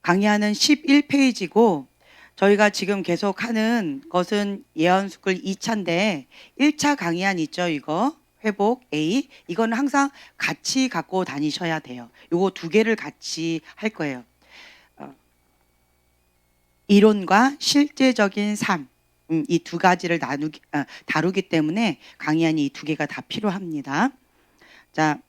강의하는 11페이지고 저희가 지금 계속하는 것은 예언스쿨 2차인데 1차 강의안 있죠, 이거 회복 A, 이거는 항상 같이 갖고 다니셔야 돼요. 요거 두 개를 같이 할 거예요. 이론과 실제적인 삶, 이 두 가지를 다루기 때문에 강의안이 이 두 개가 다 필요합니다. 자,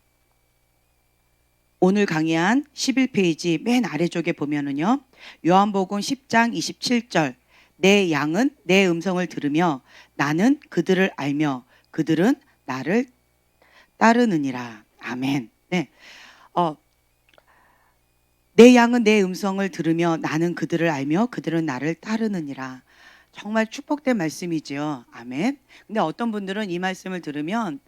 오늘 강의한 11페이지 맨 아래쪽에 보면은요, 요한복음 10장 27절, 내 양은 내 음성을 들으며 나는 그들을 알며 그들은 나를 따르느니라. 아멘. 네. 내 양은 내 음성을 들으며 나는 그들을 알며 그들은 나를 따르느니라. 정말 축복된 말씀이죠. 아멘. 근데 어떤 분들은 이 말씀을 들으면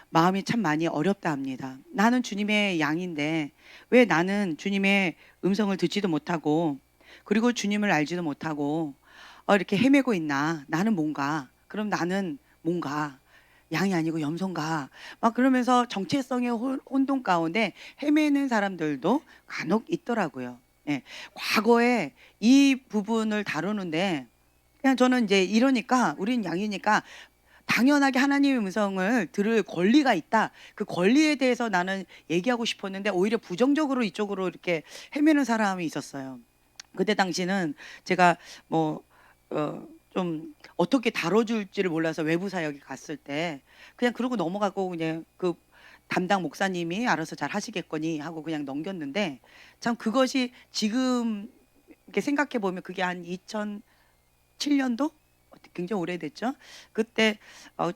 마음이 참 많이 어렵다 합니다. 나는 주님의 양인데 왜 나는 주님의 음성을 듣지도 못하고 그리고 주님을 알지도 못하고 이렇게 헤매고 있나? 나는 뭔가? 그럼 나는 뭔가? 양이 아니고 염소인가? 막 그러면서 정체성의 혼돈 가운데 헤매는 사람들도 간혹 있더라고요. 예. 과거에 이 부분을 다루는데 그냥 저는 이제 이러니까 우린 양이니까 당연하게 하나님의 음성을 들을 권리가 있다. 그 권리에 대해서 나는 얘기하고 싶었는데 오히려 부정적으로 이쪽으로 이렇게 헤매는 사람이 있었어요. 그때 당시는 제가 좀 어떻게 다뤄줄지를 몰라서 외부 사역에 갔을 때 그냥 그러고 넘어가고 그냥 그 담당 목사님이 알아서 잘 하시겠거니 하고 그냥 넘겼는데 참 그것이 지금 이렇게 생각해 보면 그게 한 2007년도? 굉장히 오래됐죠. 그때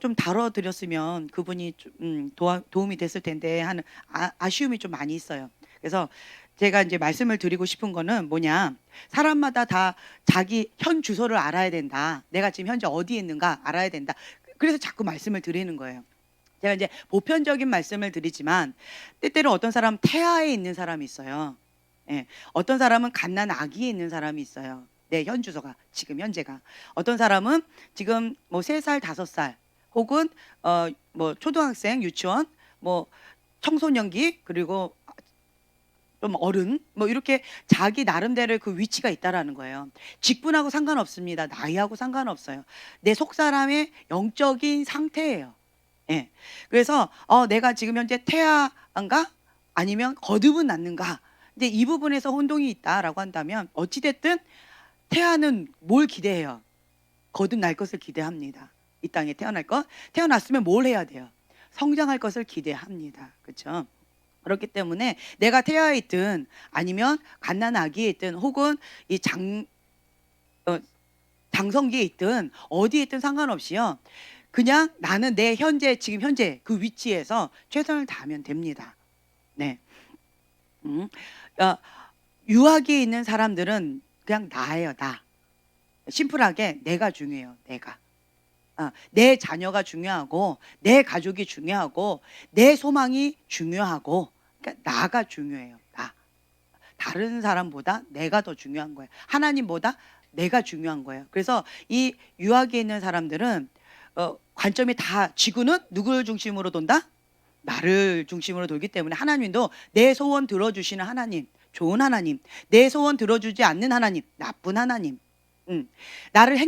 좀 다뤄드렸으면 그분이 좀 도움이 됐을 텐데 하는 아쉬움이 좀 많이 있어요. 그래서 제가 이제 말씀을 드리고 싶은 거는 뭐냐, 사람마다 다 자기 현 주소를 알아야 된다. 내가 지금 현재 어디에 있는가 알아야 된다. 그래서 자꾸 말씀을 드리는 거예요. 제가 이제 보편적인 말씀을 드리지만 때때로 어떤 사람은 태아에 있는 사람이 있어요. 예. 어떤 사람은 갓난 아기에 있는 사람이 있어요. 내 현 주소가 지금 현재가. 어떤 사람은 지금 뭐 3살, 5살 혹은 뭐 초등학생, 유치원, 뭐 청소년기 그리고 좀 어른 뭐 이렇게 자기 나름대로의 그 위치가 있다라는 거예요. 직분하고 상관없습니다. 나이하고 상관없어요. 내 속사람의 영적인 상태예요. 예. 그래서 내가 지금 현재 태아인가 아니면 거듭은 낳는가. 근데 이 부분에서 혼동이 있다라고 한다면 어찌 됐든 태아는 뭘 기대해요? 거듭날 것을 기대합니다. 이 땅에 태어날 것. 태어났으면 뭘 해야 돼요? 성장할 것을 기대합니다. 그렇죠? 그렇기 때문에 내가 태아에 있든 아니면 갓난 아기에 있든 혹은 이 장성기에 있든 어디에 있든 상관없이요. 그냥 나는 내 현재 지금 현재 그 위치에서 최선을 다하면 됩니다. 네. 유아기에 있는 사람들은 그냥 나예요, 나. 심플하게 내가 중요해요, 내가. 내 자녀가 중요하고 내 가족이 중요하고 내 소망이 중요하고 그러니까 나가 중요해요, 나. 다른 사람보다 내가 더 중요한 거예요. 하나님보다 내가 중요한 거예요. 그래서 이 유아기에 있는 사람들은 관점이 다 지구는 누구를 중심으로 돈다? 나를 중심으로 돌기 때문에 하나님도 내 소원 들어주시는 하나님, 좋은 하나님, 내 소원 들어주지 않는 하나님, 나쁜 하나님. 나를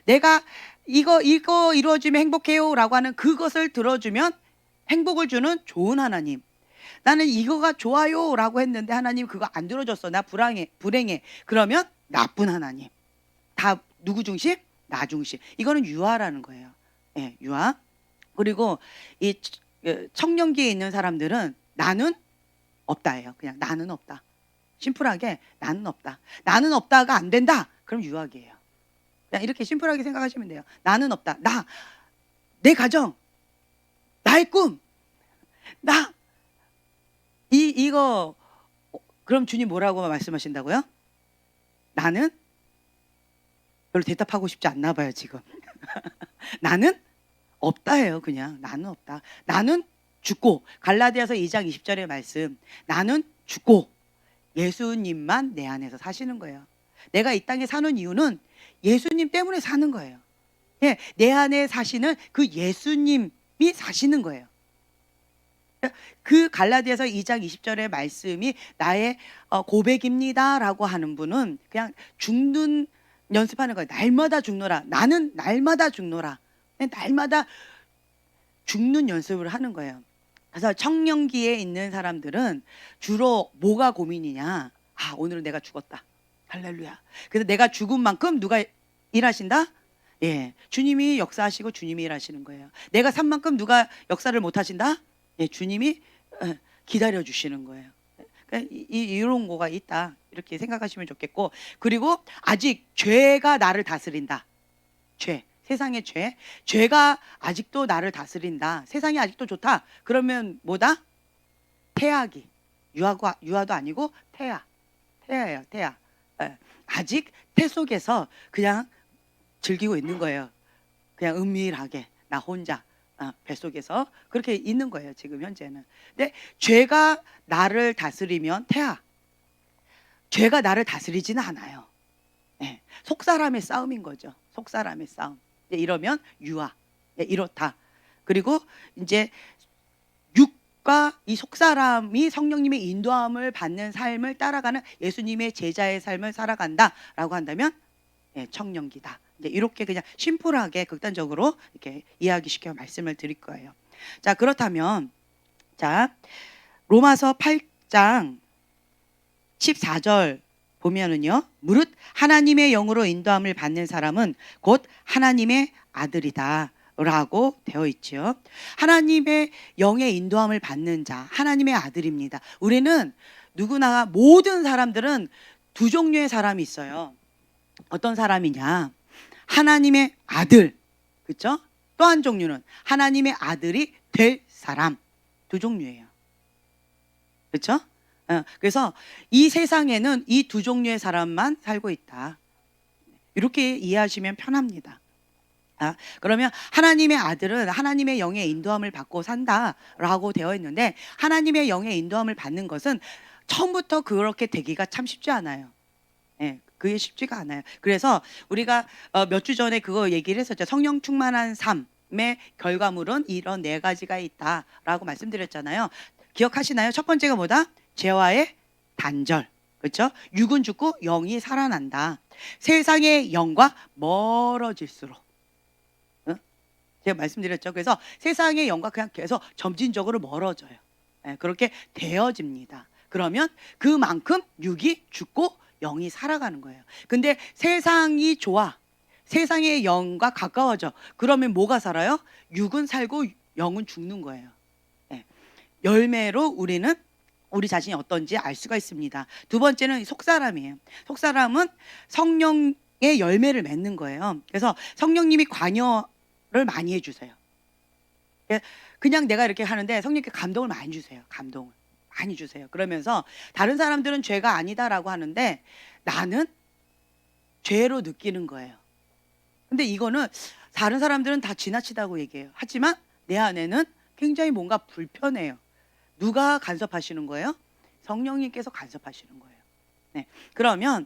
내가 이거 이루어지면 행복해요라고 하는 그것을 들어주면 행복을 주는 좋은 하나님. 나는 이거가 좋아요라고 했는데 하나님 그거 안 들어줬어. 나 불행해. 그러면 나쁜 하나님. 다 누구 중심? 나 중심. 이거는 유아라는 거예요. 예, 유아. 그리고 이 청년기에 있는 사람들은 나는 없다예요. 그냥 나는 없다. 심플하게 나는 없다. 나는 없다가 안 된다. 그럼 유아기예요. 그냥 이렇게 심플하게 생각하시면 돼요. 나는 없다. 내 가정, 나의 꿈, 이거 그럼 주님 뭐라고 말씀하신다고요? 나는 별로 대답하고 싶지 않나 봐요, 지금. 나는 없다예요, 그냥. 나는 없다. 나는 죽고 갈라디아서 2장 20절의 말씀. 나는 죽고 예수님만 내 안에서 사시는 거예요. 내가 이 땅에 사는 이유는 예수님 때문에 사는 거예요. 예, 내 안에 사시는 그 예수님이 사시는 거예요. 그 갈라디아서 2장 20절의 말씀이 나의 고백입니다라고 하는 분은 그냥 죽는 연습하는 거예요. 날마다 죽노라. 나는 날마다 죽노라. 날마다 죽는 연습을 하는 거예요. 그래서 청년기에 있는 사람들은 주로 뭐가 고민이냐? 아, 오늘은 내가 죽었다. 할렐루야. 그래서 내가 죽은 만큼 누가 일하신다? 예, 주님이 역사하시고 주님이 일하시는 거예요. 내가 산 만큼 누가 역사를 못 하신다? 예, 주님이 기다려 주시는 거예요. 그러니까 이런 거가 있다. 이렇게 생각하시면 좋겠고, 그리고 아직 죄가 나를 다스린다. 죄, 세상의 죄, 죄가 아직도 나를 다스린다. 세상이 아직도 좋다. 그러면 뭐다? 태악이, 유아도 아니고 태아예요. 태아. 아직 태 속에서 그냥 즐기고 있는 거예요. 그냥 은밀하게 나 혼자 뱃속에서 그렇게 있는 거예요. 지금 현재는. 근데 죄가 나를 다스리면 태아, 죄가 나를 다스리지는 않아요. 네. 속사람의 싸움인 거죠. 속사람의 싸움. 이러면 유아, 이렇다. 그리고 이제 육과 이 속사람이 성령님의 인도함을 받는 삶을 따라가는 예수님의 제자의 삶을 살아간다라고 한다면 청년기다. 이제 이렇게 그냥 심플하게 극단적으로 이렇게 이야기시켜 말씀을 드릴 거예요. 자, 그렇다면 자, 로마서 8장 14절 보면은요, 무릇 하나님의 영으로 인도함을 받는 사람은 곧 하나님의 아들이다 라고 되어 있죠. 하나님의 영의 인도함을 받는 자, 하나님의 아들입니다. 우리는 누구나, 모든 사람들은 두 종류의 사람이 있어요. 어떤 사람이냐? 하나님의 아들, 그렇죠? 또 한 종류는 하나님의 아들이 될 사람. 두 종류예요. 그렇죠? 그래서 이 세상에는 이 두 종류의 사람만 살고 있다. 이렇게 이해하시면 편합니다. 그러면 하나님의 아들은 하나님의 영의 인도함을 받고 산다라고 되어 있는데, 하나님의 영의 인도함을 받는 것은 처음부터 그렇게 되기가 참 쉽지 않아요. 그게 쉽지가 않아요. 그래서 우리가 몇 주 전에 그거 얘기를 했었죠. 성령 충만한 삶의 결과물은 이런 4가지가 있다라고 말씀드렸잖아요. 기억하시나요? 첫 번째가 뭐다? 죄와의 단절. 그렇죠? 육은 죽고 영이 살아난다. 세상의 영과 멀어질수록. 제가 말씀드렸죠. 그래서 세상의 영과 그냥 계속 점진적으로 멀어져요. 그렇게 되어집니다. 그러면 그만큼 육이 죽고 영이 살아가는 거예요. 근데 세상이 좋아, 세상의 영과 가까워져. 그러면 뭐가 살아요? 육은 살고 영은 죽는 거예요. 열매로 우리는 우리 자신이 어떤지 알 수가 있습니다. 두 번째는 속사람이에요. 속사람은 성령의 열매를 맺는 거예요. 그래서 성령님이 관여를 많이 해주세요. 그냥 내가 이렇게 하는데 성령님께 감동을 많이 주세요. 감동을 많이 주세요. 그러면서 다른 사람들은 죄가 아니다라고 하는데 나는 죄로 느끼는 거예요. 근데 이거는 다른 사람들은 다 지나치다고 얘기해요. 하지만 내 안에는 굉장히 뭔가 불편해요. 누가 간섭하시는 거예요? 성령님께서 간섭하시는 거예요. 네. 그러면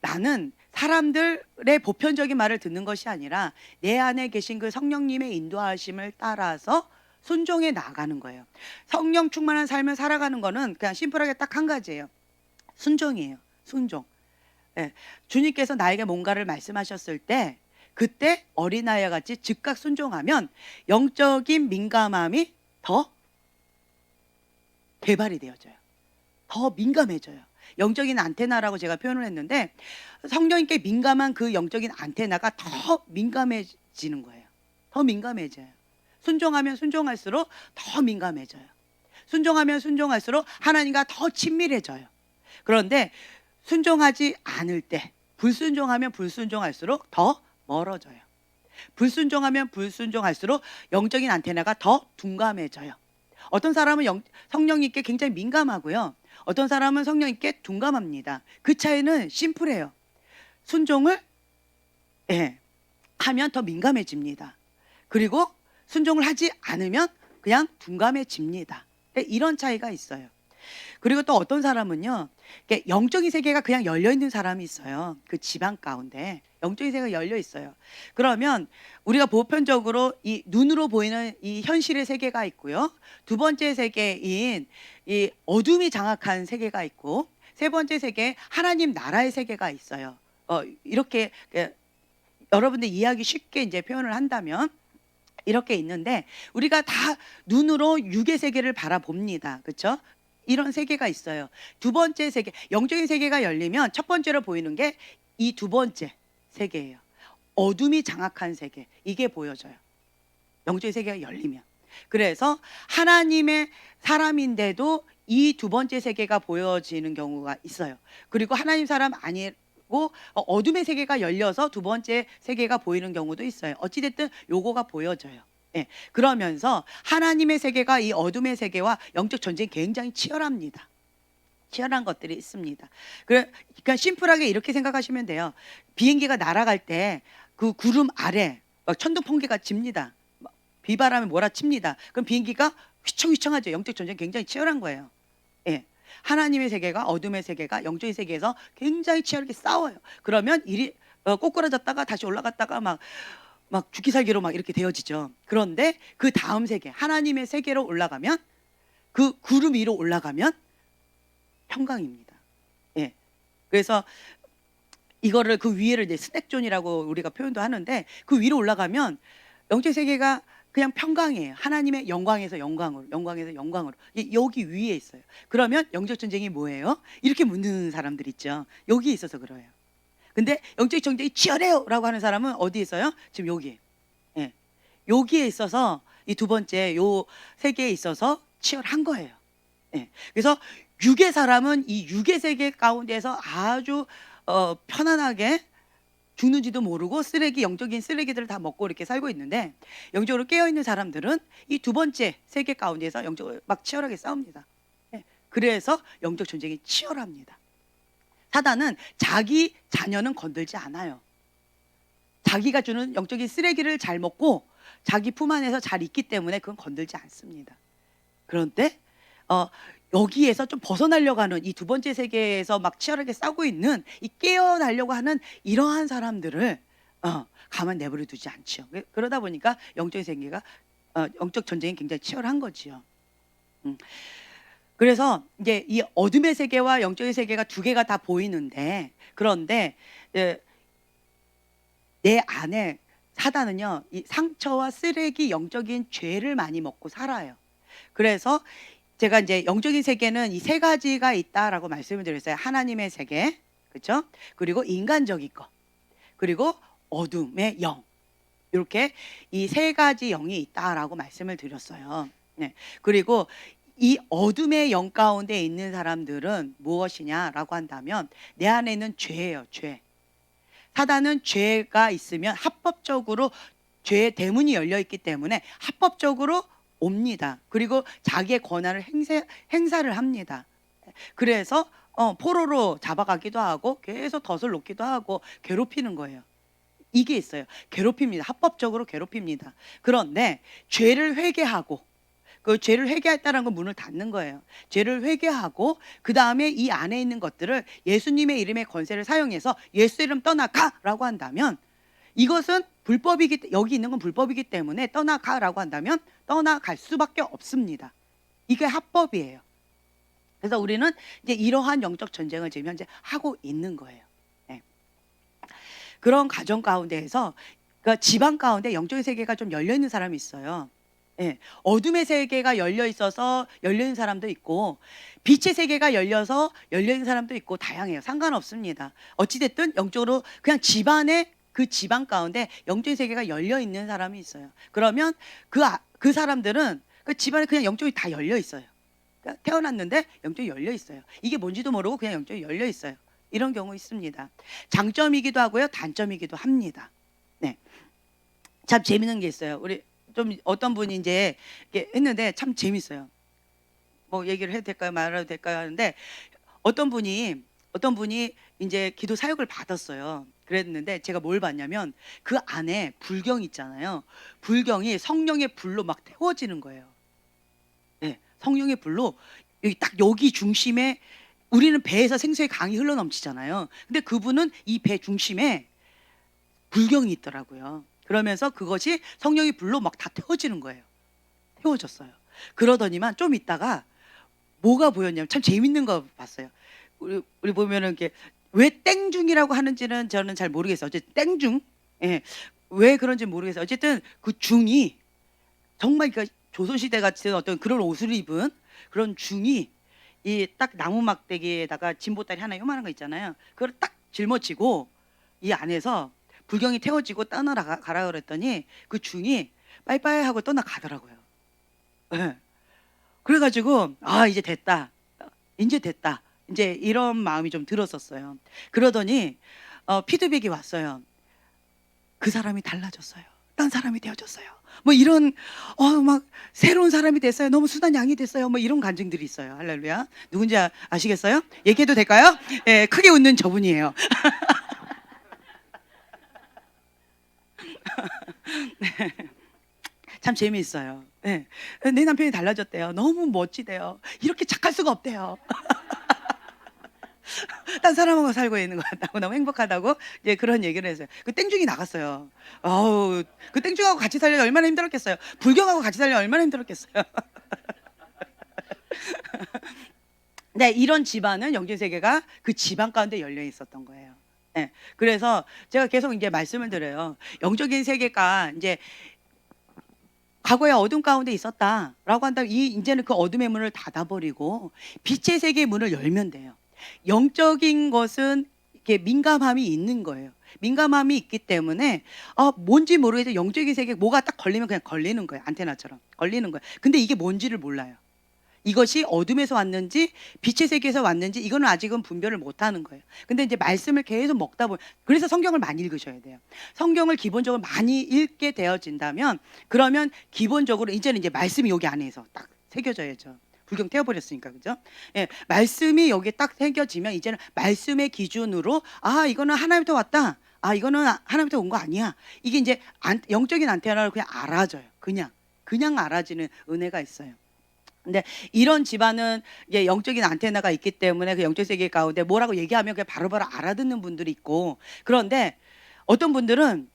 나는 사람들의 보편적인 말을 듣는 것이 아니라 내 안에 계신 그 성령님의 인도하심을 따라서 순종해 나가는 거예요. 성령 충만한 삶을 살아가는 거는 그냥 심플하게 딱 한 가지예요. 순종이에요. 순종. 주님께서 나에게 뭔가를 말씀하셨을 때 그때 어린아이와 같이 즉각 순종하면 영적인 민감함이 더 개발이 되어져요. 더 민감해져요. 영적인 안테나라고 제가 표현을 했는데, 성령님께 민감한 그 영적인 안테나가 더 민감해지는 거예요. 더 민감해져요. 순종하면 순종할수록 더 민감해져요. 순종하면 순종할수록 하나님과 더 친밀해져요. 그런데 순종하지 않을 때, 불순종하면 불순종할수록 더 멀어져요. 불순종하면 불순종할수록 영적인 안테나가 더 둔감해져요. 어떤 사람은 성령님께 굉장히 민감하고요, 어떤 사람은 성령님께 둔감합니다. 그 차이는 심플해요. 순종을 하면 더 민감해집니다. 그리고 순종을 하지 않으면 그냥 둔감해집니다. 이런 차이가 있어요. 그리고 또 어떤 사람은요, 이렇게 영적인 세계가 그냥 열려 있는 사람이 있어요. 그 집안 가운데 영적인 세계가 열려 있어요. 그러면 우리가 보편적으로 이 눈으로 보이는 이 현실의 세계가 있고요. 두 번째 세계인 이 어둠이 장악한 세계가 있고, 세 번째 세계 하나님 나라의 세계가 있어요. 이렇게 여러분들 이해하기 쉽게 이제 표현을 한다면 이렇게 있는데, 우리가 다 눈으로 육의 세계를 바라봅니다. 그렇죠? 이런 세계가 있어요. 두 번째 세계, 영적인 세계가 열리면 첫 번째로 보이는 게 이 두 번째 세계예요. 어둠이 장악한 세계, 이게 보여져요. 영적인 세계가 열리면. 그래서 하나님의 사람인데도 이 두 번째 세계가 보여지는 경우가 있어요. 그리고 하나님 사람 아니고 어둠의 세계가 열려서 두 번째 세계가 보이는 경우도 있어요. 어찌됐든 요거가 보여져요. 예. 그러면서 하나님의 세계가 이 어둠의 세계와 영적 전쟁이 굉장히 치열합니다. 치열한 것들이 있습니다. 그러니까 심플하게 이렇게 생각하시면 돼요. 비행기가 날아갈 때 그 구름 아래 막 천둥번개가 칩니다. 비바람이 몰아칩니다. 그럼 비행기가 휘청휘청하죠. 영적 전쟁이 굉장히 치열한 거예요. 예. 하나님의 세계가 어둠의 세계가 영적인 세계에서 굉장히 치열하게 싸워요. 그러면 일이 꼬꾸라졌다가 다시 올라갔다가 막 죽기 살기로 막 이렇게 되어지죠. 그런데 그 다음 세계, 하나님의 세계로 올라가면, 그 구름 위로 올라가면 평강입니다. 예. 그래서 이거를 그 위에를 이제 스낵존이라고 우리가 표현도 하는데, 그 위로 올라가면 영적 세계가 그냥 평강이에요. 하나님의 영광에서 영광으로, 영광에서 영광으로. 여기 위에 있어요. 그러면 영적 전쟁이 뭐예요? 이렇게 묻는 사람들 있죠. 여기에 있어서 그래요. 근데 영적 전쟁이 치열해요라고 하는 사람은 어디에 있어요? 지금 여기에. 예. 여기에 있어서 이 두 번째 요 세계에 있어서 치열한 거예요. 예. 그래서 육의 사람은 이 육의 세계 가운데서 아주 편안하게 죽는지도 모르고 영적인 쓰레기들을 다 먹고 이렇게 살고 있는데, 영적으로 깨어있는 사람들은 이 두 번째 세계 가운데서 영적으로 막 치열하게 싸웁니다. 예. 그래서 영적 전쟁이 치열합니다. 사단은 자기 자녀는 건들지 않아요. 자기가 주는 영적인 쓰레기를 잘 먹고 자기 품 안에서 잘 있기 때문에 그건 건들지 않습니다. 그런데 여기에서 좀 벗어나려고 하는 이 두 번째 세계에서 막 치열하게 싸우고 있는 이 깨어나려고 하는 이러한 사람들을 가만 내버려 두지 않죠. 그러다 보니까 영적 세계가 영적 전쟁이 굉장히 치열한 거지요. 그래서 이제 이 어둠의 세계와 영적의 세계가 두 개가 다 보이는데, 그런데 내 안에 사단은요, 이 상처와 쓰레기, 영적인 죄를 많이 먹고 살아요. 그래서 제가 이제 영적인 세계는 이 세 가지가 있다라고 말씀을 드렸어요. 하나님의 세계, 그렇죠? 그리고 인간적인 것, 그리고 어둠의 영, 이렇게 이 세 가지 영이 있다라고 말씀을 드렸어요. 네. 그리고 이 어둠의 영 가운데 있는 사람들은 무엇이냐라고 한다면 내 안에 있는 죄예요. 죄. 사단은 죄가 있으면 합법적으로 죄의 대문이 열려 있기 때문에 합법적으로 옵니다. 그리고 자기의 권한을 행사를 합니다. 그래서 포로로 잡아가기도 하고 계속 덫을 놓기도 하고 괴롭히는 거예요. 이게 있어요. 괴롭힙니다. 합법적으로 괴롭힙니다. 그런데 죄를 회개하고, 그 죄를 회개했다는 건 문을 닫는 거예요. 죄를 회개하고 그 다음에 이 안에 있는 것들을 예수님의 이름의 권세를 사용해서 예수 이름 떠나가라고 한다면, 이것은 여기 있는 건 불법이기 때문에 떠나가라고 한다면 떠나갈 수밖에 없습니다. 이게 합법이에요. 그래서 우리는 이제 이러한 영적 전쟁을 지금 현재 하고 있는 거예요. 네. 그런 가정 가운데에서 그러니까 집안 가운데 영적인 세계가 좀 열려 있는 사람이 있어요. 예, 어둠의 세계가 열려 있어서 열려 있는 사람도 있고, 빛의 세계가 열려서 열려 있는 사람도 있고, 다양해요. 상관없습니다. 어찌됐든 영적으로 그냥 그 집안 가운데 영적인 세계가 열려 있는 사람이 있어요. 그러면 그 사람들은 그 집안에 그냥 영적이 다 열려 있어요. 그러니까 태어났는데 영적이 열려 있어요. 이게 뭔지도 모르고 그냥 영적이 열려 있어요. 이런 경우 있습니다. 장점이기도 하고요, 단점이기도 합니다. 네, 참 재밌는 게 있어요. 우리 좀 어떤 분이 이제 이렇게 했는데 참 재밌어요. 뭐 얘기를 해도 될까요, 말해도 될까요 하는데, 어떤 분이 이제 기도 사역을 받았어요. 그랬는데 제가 뭘 봤냐면 그 안에 불경 있잖아요. 불경이 성령의 불로 막 태워지는 거예요. 네, 성령의 불로 여기 딱 여기 중심에 우리는 배에서 생수의 강이 흘러넘치잖아요. 근데 그분은 이 배 중심에 불경이 있더라고요. 그러면서 그것이 성령이 불로 막 다 태워지는 거예요. 태워졌어요. 그러더니만 좀 있다가 뭐가 보였냐면 참 재밌는 거 봤어요. 우리 보면은 이렇게 왜 땡중이라고 하는지는 저는 잘 모르겠어요. 어쨌든 땡중, 예, 왜 그런지 모르겠어요. 어쨌든 그 중이 정말 그 조선시대 같은 어떤 그런 옷을 입은 그런 중이 이 딱 나무 막대기에다가 진보다리 하나 요만한 거 있잖아요. 그걸 딱 짊어지고 이 안에서 불경이 태워지고 가라 그랬더니 그 중이 빠이빠이 하고 떠나가더라고요. 예. 그래가지고 아 이제 됐다, 이제 됐다, 이제 이런 마음이 좀 들었었어요. 그러더니 피드백이 왔어요. 그 사람이 달라졌어요. 딴 사람이 되어졌어요. 뭐 이런 막 새로운 사람이 됐어요. 너무 순한 양이 됐어요. 뭐 이런 간증들이 있어요. 할렐루야. 누군지 아시겠어요? 얘기해도 될까요? 예, 크게 웃는 저분이에요. 참 재미있어요. 네. 내 남편이 달라졌대요. 너무 멋지대요. 이렇게 착할 수가 없대요. 딴 사람하고 살고 있는 것 같다고, 너무 행복하다고 이제 그런 얘기를 했어요. 그 땡중이 나갔어요. 아우, 그 땡중하고 같이 살려면 얼마나 힘들었겠어요. 불경하고 같이 살려면 얼마나 힘들었겠어요. 네, 이런 집안은 영적 세계가 그 집안 가운데 열려 있었던 거예요. 네, 그래서 제가 계속 이제 말씀을 드려요. 영적인 세계가 이제 과거에 어둠 가운데 있었다라고 한다면 이제는 그 어둠의 문을 닫아버리고 빛의 세계의 문을 열면 돼요. 영적인 것은 이렇게 민감함이 있는 거예요. 민감함이 있기 때문에 뭔지 모르겠어요. 영적인 세계 뭐가 딱 걸리면 그냥 걸리는 거예요. 안테나처럼 걸리는 거예요. 근데 이게 뭔지를 몰라요. 이것이 어둠에서 왔는지 빛의 세계에서 왔는지 이거는 아직은 분별을 못하는 거예요. 근데 이제 말씀을 계속 먹다 보면, 그래서 성경을 많이 읽으셔야 돼요. 성경을 기본적으로 많이 읽게 되어진다면 그러면 기본적으로 이제는 이제 말씀이 여기 안에서 딱 새겨져야죠. 불경 태워버렸으니까, 그죠? 예, 말씀이 여기에 딱 새겨지면 이제는 말씀의 기준으로 이거는 하나님부터 왔다, 이거는 하나님부터 온 거 아니야, 이게 이제 영적인 안테나를 그냥 알아져요. 그냥 알아지는 은혜가 있어요. 근데 이런 집안은 이제 영적인 안테나가 있기 때문에 그 영적 세계 가운데 뭐라고 얘기하면 그냥 바로바로 알아듣는 분들이 있고, 그런데 어떤 분들은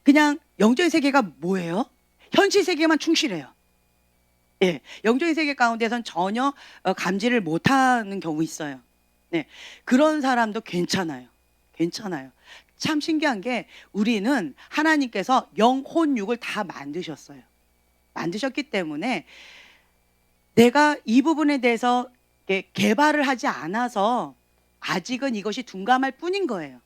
그냥 영적인 세계가 뭐예요? 현실 세계만 충실해요. 예, 영적인 세계 가운데선 전혀 감지를 못하는 경우 있어요. 네, 그런 사람도 괜찮아요. 참 신기한 게 우리는 하나님께서 영, 혼, 육을 다 만드셨어요. 만드셨기 때문에 내가 이 부분에 대해서 개발을 하지 않아서 아직은 이것이 둔감할 뿐인 거예요.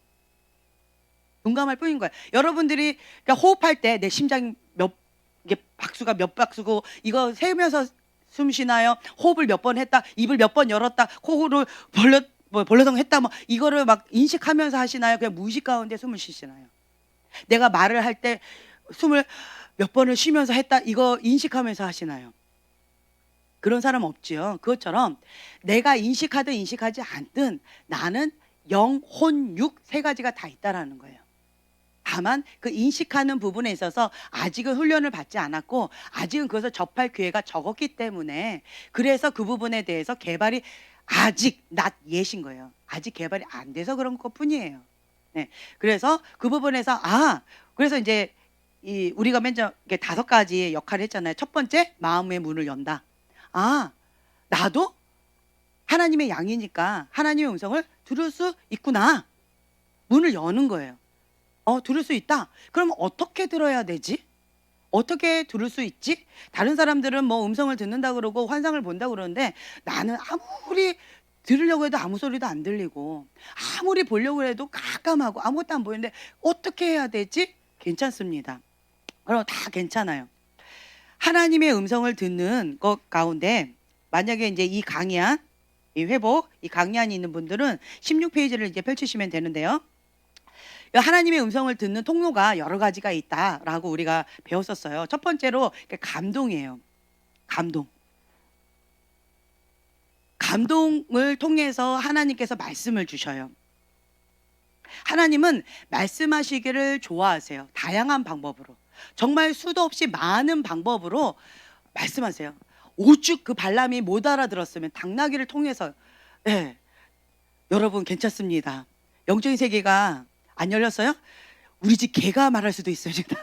여러분들이 그러니까 호흡할 때 내 심장이 이게 박수가 몇 박수고 이거 세면서 숨 쉬나요? 호흡을 몇 번 했다, 입을 몇 번 열었다, 코를 벌려서 했다, 뭐 이거를 막 인식하면서 하시나요? 그냥 무의식 가운데 숨을 쉬시나요? 내가 말을 할 때 숨을 몇 번을 쉬면서 했다, 이거 인식하면서 하시나요? 그런 사람 없지요. 그것처럼 내가 인식하든 인식하지 않든 나는 영, 혼, 육 세 가지가 다 있다라는 거예요. 다만 그 인식하는 부분에 있어서 아직은 훈련을 받지 않았고 아직은 그것을 접할 기회가 적었기 때문에, 그래서 그 부분에 대해서 개발이 아직 not yet인 거예요. 아직 개발이 안 돼서 그런 것뿐이에요. 네, 그래서 그 부분에서 그래서 이제 우리가 맨날 5가지 역할을 했잖아요. 첫 번째, 마음의 문을 연다. 나도 하나님의 양이니까 하나님의 음성을 들을 수 있구나. 문을 여는 거예요. 들을 수 있다. 그럼 어떻게 들어야 되지? 어떻게 들을 수 있지? 다른 사람들은 뭐 음성을 듣는다 그러고 환상을 본다 그러는데 나는 아무리 들으려고 해도 아무 소리도 안 들리고 아무리 보려고 해도 깜깜하고 아무것도 안 보이는데 어떻게 해야 되지? 괜찮습니다. 그럼 다 괜찮아요. 하나님의 음성을 듣는 것 가운데 만약에 이제 이 강의안, 이 회복, 이 강의안이 있는 분들은 16페이지를 이제 펼치시면 되는데요. 하나님의 음성을 듣는 통로가 여러 가지가 있다라고 우리가 배웠었어요. 첫 번째로 감동이에요. 감동을 통해서 하나님께서 말씀을 주셔요. 하나님은 말씀하시기를 좋아하세요. 다양한 방법으로, 정말 수도 없이 많은 방법으로 말씀하세요. 오죽 그 발람이 못 알아들었으면 당나귀를 통해서. 예. 여러분 괜찮습니다. 영적인 세계가 안 열렸어요? 우리 집 개가 말할 수도 있어요. 지금.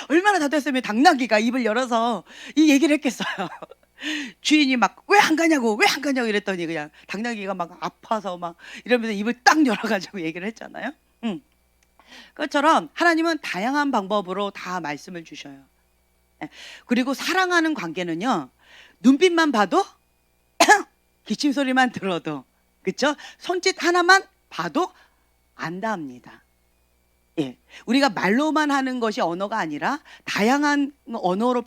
얼마나 답답했으면 당나귀가 입을 열어서 이 얘기를 했겠어요. 주인이 막 왜 안 가냐고 왜 안 가냐고 이랬더니 그냥 당나귀가 막 아파서 막 이러면서 입을 딱 열어가지고 얘기를 했잖아요. 그것처럼 하나님은 다양한 방법으로 다 말씀을 주셔요. 예. 그리고 사랑하는 관계는요, 눈빛만 봐도 기침 소리만 들어도, 그쵸? 손짓 하나만 봐도 안다 합니다. 예. 우리가 말로만 하는 것이 언어가 아니라 다양한 언어로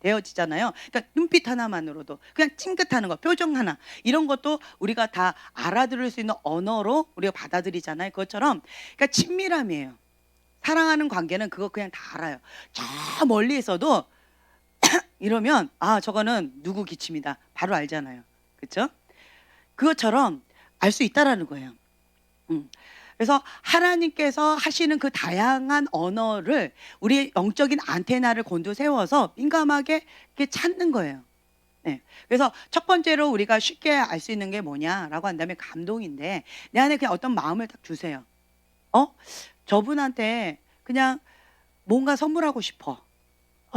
되어지잖아요. 그러니까 눈빛 하나만으로도 그냥 찡긋하는 거, 표정 하나, 이런 것도 우리가 다 알아들을 수 있는 언어로 우리가 받아들이잖아요. 그것처럼 그러니까 친밀함이에요. 사랑하는 관계는 그거 그냥 다 알아요. 저 멀리 있어도 이러면 아, 저거는 누구 기침이다 바로 알잖아요. 그렇죠? 그것처럼 알 수 있다라는 거예요. 그래서 하나님께서 하시는 그 다양한 언어를 우리의 영적인 안테나를 곤두세워서 민감하게 이렇게 찾는 거예요. 네. 그래서 첫 번째로 우리가 쉽게 알 수 있는 게 뭐냐라고 한다면 감동인데, 내 안에 그냥 어떤 마음을 딱 주세요. 저분한테 그냥 뭔가 선물하고 싶어.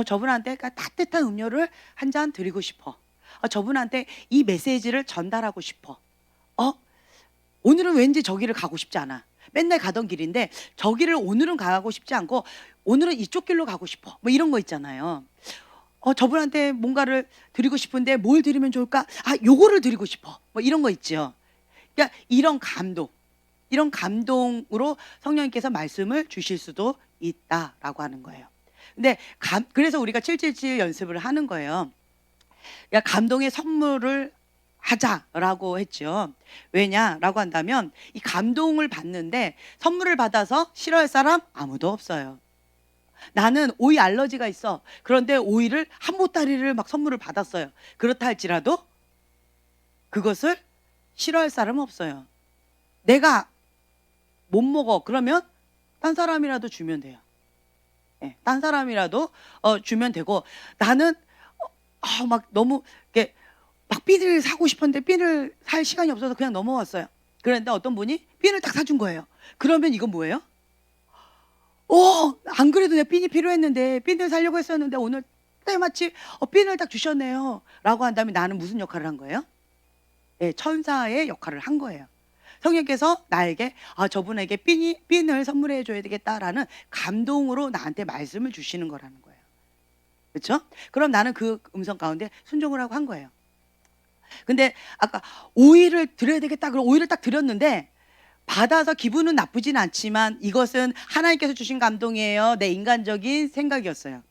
저분한테 따뜻한 음료를 한 잔 드리고 싶어. 저분한테 이 메시지를 전달하고 싶어. 오늘은 왠지 저기를 가고 싶지 않아. 맨날 가던 길인데 저기를 오늘은 가고 싶지 않고 오늘은 이쪽 길로 가고 싶어. 뭐 이런 거 있잖아요. 저분한테 뭔가를 드리고 싶은데 뭘 드리면 좋을까? 요거를 드리고 싶어. 뭐 이런 거 있죠. 그러니까 이런 감동으로 성령님께서 말씀을 주실 수도 있다라고 하는 거예요. 근데 그래서 우리가 777 연습을 하는 거예요. 그러니까 감동의 선물을 하자라고 했죠. 왜냐라고 한다면 이 감동을 받는데 선물을 받아서 싫어할 사람 아무도 없어요. 나는 오이 알러지가 있어. 그런데 오이를 한 보따리를 막 선물을 받았어요. 그렇다 할지라도 그것을 싫어할 사람은 없어요. 내가 못 먹어. 그러면 딴 사람이라도 주면 돼요. 네, 딴 사람이라도 주면 되고, 나는 막 너무 이렇게 막 핀을 사고 싶었는데 핀을 살 시간이 없어서 그냥 넘어왔어요. 그런데 어떤 분이 핀을 딱 사준 거예요. 그러면 이건 뭐예요? 안 그래도 내가 핀이 필요했는데 핀을 사려고 했었는데 오늘 때마침 핀을 딱 주셨네요 라고 한다면 나는 무슨 역할을 한 거예요? 네, 천사의 역할을 한 거예요. 성령께서 나에게 저분에게 핀을 선물해 줘야 되겠다라는 감동으로 나한테 말씀을 주시는 거라는 거예요. 그렇죠? 그럼 나는 그 음성 가운데 순종을 하고 한 거예요. 근데 아까 오이를 드려야 되겠다. 그럼 오이를 딱 드렸는데 받아서 기분은 나쁘진 않지만 이것은 하나님께서 주신 감동이에요. 내 인간적인 생각이었어요.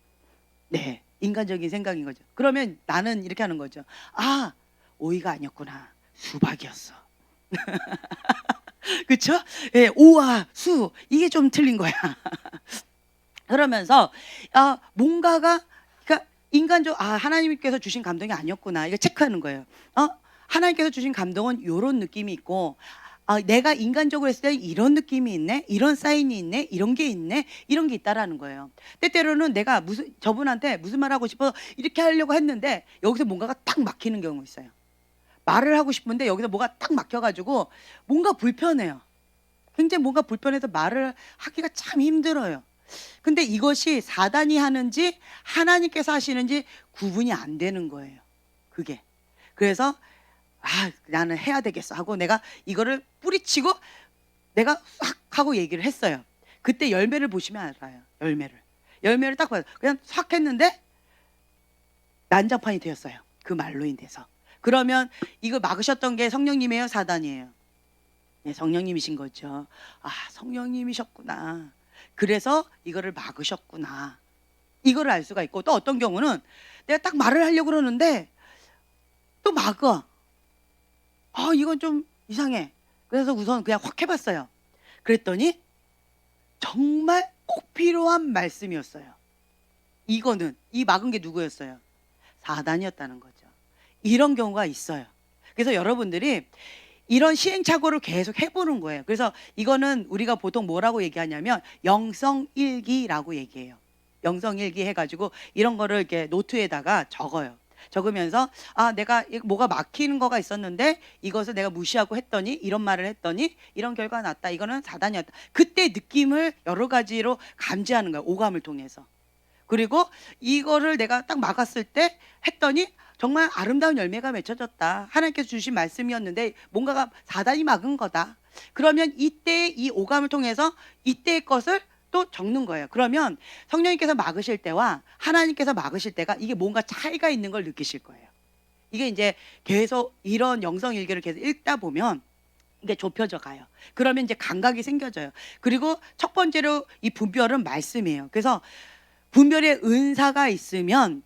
네, 인간적인 생각인 거죠. 그러면 나는 이렇게 하는 거죠. 오이가 아니었구나. 수박이었어. 그렇죠? 예, 오와 수 이게 좀 틀린 거야. 그러면서 뭔가가 그러니까 인간적 하나님께서 주신 감동이 아니었구나. 이거 체크하는 거예요. 하나님께서 주신 감동은 이런 느낌이 있고 내가 인간적으로 했을 때 이런 느낌이 있네, 이런 사인이 있네, 이런 게 있네, 이런 게 있다라는 거예요. 때때로는 내가 저분한테 무슨 말 하고 싶어 이렇게 하려고 했는데 여기서 뭔가가 딱 막히는 경우 있어요. 말을 하고 싶은데 여기서 뭐가 딱 막혀가지고 뭔가 불편해요. 굉장히 뭔가 불편해서 말을 하기가 참 힘들어요. 근데 이것이 사단이 하는지 하나님께서 하시는지 구분이 안 되는 거예요. 그게. 그래서 나는 해야 되겠어 하고 내가 이거를 뿌리치고 내가 싹 하고 얘기를 했어요. 그때 열매를 보시면 알아요. 열매를 딱 봐요. 그냥 싹 했는데 난장판이 되었어요. 그 말로 인해서. 그러면 이거 막으셨던 게 성령님이에요, 사단이에요? 네, 성령님이신 거죠. 성령님이셨구나. 그래서 이거를 막으셨구나. 이거를 알 수가 있고, 또 어떤 경우는 내가 딱 말을 하려고 그러는데 또 막아. 이건 좀 이상해. 그래서 우선 그냥 확 해봤어요. 그랬더니 정말 꼭 필요한 말씀이었어요. 이거는 이 막은 게 누구였어요? 사단이었다는 거죠. 이런 경우가 있어요. 그래서 여러분들이 이런 시행착오를 계속 해보는 거예요. 그래서 이거는 우리가 보통 뭐라고 얘기하냐면 영성일기라고 얘기해요. 영성일기 해가지고 이런 거를 이렇게 노트에다가 적어요. 적으면서 내가 뭐가 막히는 거가 있었는데 이것을 내가 무시하고 했더니 이런 말을 했더니 이런 결과가 났다. 이거는 사단이었다. 그때 느낌을 여러 가지로 감지하는 거예요. 오감을 통해서. 그리고 이거를 내가 딱 막았을 때 했더니 정말 아름다운 열매가 맺혀졌다. 하나님께서 주신 말씀이었는데 뭔가가 사단이 막은 거다. 그러면 이때 이 오감을 통해서 이때의 것을 또 적는 거예요. 그러면 성령님께서 막으실 때와 하나님께서 막으실 때가 이게 뭔가 차이가 있는 걸 느끼실 거예요. 이게 이제 계속 이런 영성일기를 계속 읽다 보면 이게 좁혀져 가요. 그러면 이제 감각이 생겨져요. 그리고 첫 번째로 이 분별은 말씀이에요. 그래서 분별의 은사가 있으면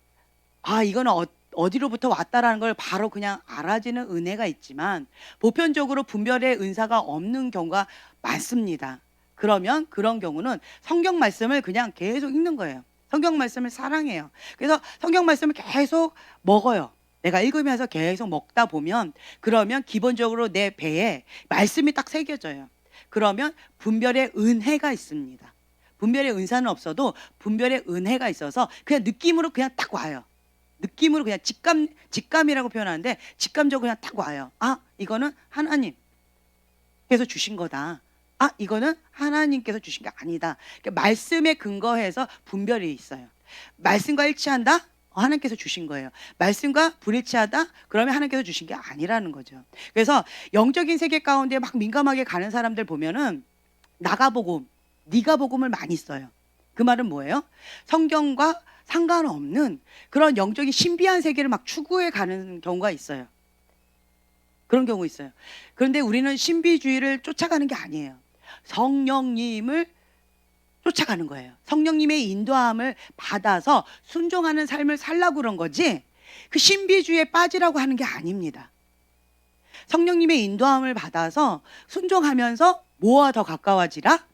이거는 어디로부터 왔다라는 걸 바로 그냥 알아지는 은혜가 있지만 보편적으로 분별의 은사가 없는 경우가 많습니다. 그러면 그런 경우는 성경 말씀을 그냥 계속 읽는 거예요. 성경 말씀을 사랑해요. 그래서 성경 말씀을 계속 먹어요. 내가 읽으면서 계속 먹다 보면 그러면 기본적으로 내 배에 말씀이 딱 새겨져요. 그러면 분별의 은혜가 있습니다. 분별의 은사는 없어도 분별의 은혜가 있어서 그냥 느낌으로 그냥 딱 와요. 느낌으로 그냥 직감이라고 표현하는데 직감적으로 그냥 딱 와요. 이거는 하나님께서 주신 거다. 이거는 하나님께서 주신 게 아니다. 그러니까 말씀에 근거해서 분별이 있어요. 말씀과 일치한다? 하나님께서 주신 거예요. 말씀과 불일치하다? 그러면 하나님께서 주신 게 아니라는 거죠. 그래서 영적인 세계 가운데 막 민감하게 가는 사람들 보면은 나가복음, 니가복음을 많이 써요. 그 말은 뭐예요? 성경과 상관없는 그런 영적인 신비한 세계를 막 추구해 가는 경우가 있어요. 그런 경우 있어요. 그런데 우리는 신비주의를 쫓아가는 게 아니에요. 성령님을 쫓아가는 거예요. 성령님의 인도함을 받아서 순종하는 삶을 살라고 그런 거지 그 신비주의에 빠지라고 하는 게 아닙니다. 성령님의 인도함을 받아서 순종하면서 뭐와 더 가까워지라?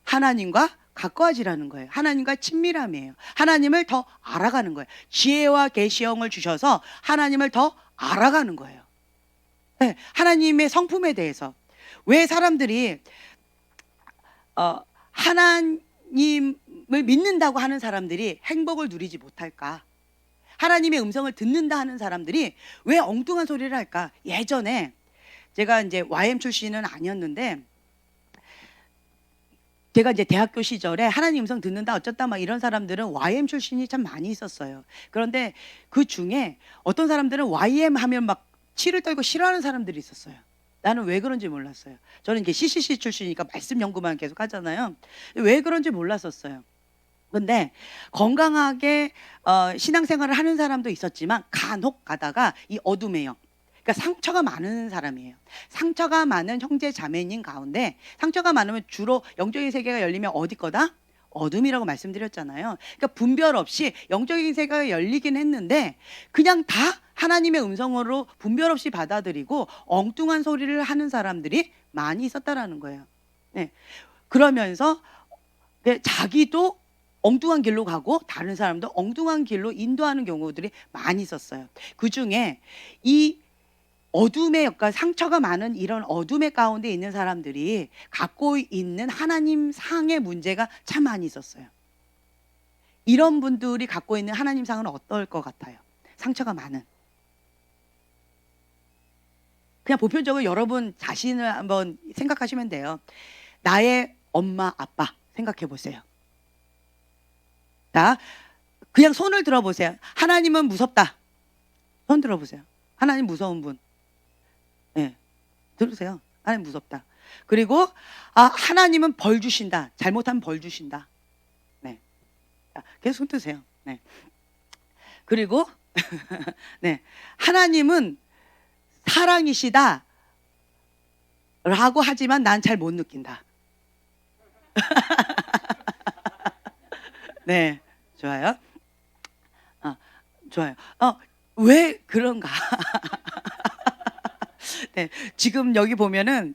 하나님과 가까워지라는 거예요. 하나님과 친밀함이에요. 하나님을 더 알아가는 거예요. 지혜와 계시형을 주셔서 하나님을 더 알아가는 거예요. 네, 하나님의 성품에 대해서. 왜 사람들이 하나님을 믿는다고 하는 사람들이 행복을 누리지 못할까? 하나님의 음성을 듣는다 하는 사람들이 왜 엉뚱한 소리를 할까? 예전에 제가 이제 YM 출신은 아니었는데 제가 이제 대학교 시절에 하나님 음성 듣는다 어쩌다 막 이런 사람들은 YM 출신이 참 많이 있었어요. 그런데 그 중에 어떤 사람들은 YM 하면 막 치를 떨고 싫어하는 사람들이 있었어요. 나는 왜 그런지 몰랐어요. 저는 이제 CCC 출신이니까 말씀 연구만 계속 하잖아요. 왜 그런지 몰랐었어요. 근데 건강하게 신앙생활을 하는 사람도 있었지만 간혹 가다가 이 어둠의 영, 그러니까 상처가 많은 사람이에요. 상처가 많은 형제 자매님 가운데 상처가 많으면 주로 영적인 세계가 열리면 어디 거다? 어둠이라고 말씀드렸잖아요. 그러니까 분별 없이 영적인 세계가 열리긴 했는데 그냥 다 하나님의 음성으로 분별 없이 받아들이고 엉뚱한 소리를 하는 사람들이 많이 있었다라는 거예요. 네. 그러면서 자기도 엉뚱한 길로 가고 다른 사람도 엉뚱한 길로 인도하는 경우들이 많이 있었어요. 그중에 이 어둠의 역할, 상처가 많은 이런 어둠의 가운데 있는 사람들이 갖고 있는 하나님 상의 문제가 참 많이 있었어요. 이런 분들이 갖고 있는 하나님 상은 어떨 것 같아요? 상처가 많은. 그냥 보편적으로 여러분 자신을 한번 생각하시면 돼요. 나의 엄마, 아빠 생각해 보세요. 자, 그냥 손을 들어보세요. 하나님은 무섭다. 손 들어보세요. 하나님 무서운 분. 네, 들으세요. 하나님 무섭다. 그리고 하나님은 벌 주신다. 잘못하면 벌 주신다. 네, 자, 계속 손 드세요. 네. 그리고 네, 하나님은 사랑이시다 라고 하지만 난 잘 못 느낀다. 네, 좋아요. 좋아요. 왜 그런가? 네, 지금 여기 보면은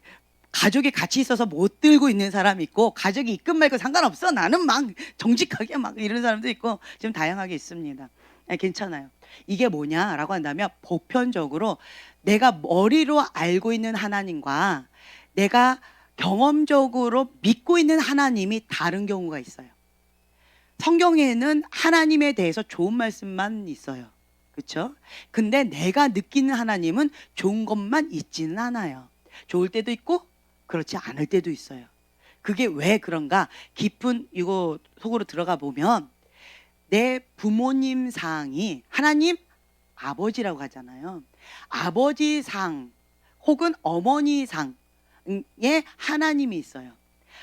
가족이 같이 있어서 못 들고 있는 사람이 있고 가족이 있건 말건 상관없어. 나는 막 정직하게 막 이런 사람도 있고 지금 다양하게 있습니다. 네, 괜찮아요. 이게 뭐냐라고 한다면 보편적으로 내가 머리로 알고 있는 하나님과 내가 경험적으로 믿고 있는 하나님이 다른 경우가 있어요. 성경에는 하나님에 대해서 좋은 말씀만 있어요. 그렇죠? 근데 내가 느끼는 하나님은 좋은 것만 있지는 않아요. 좋을 때도 있고 그렇지 않을 때도 있어요. 그게 왜 그런가? 깊은 이거 속으로 들어가 보면 내 부모님 상이 하나님 아버지라고 하잖아요. 아버지 상 혹은 어머니 상에 하나님이 있어요.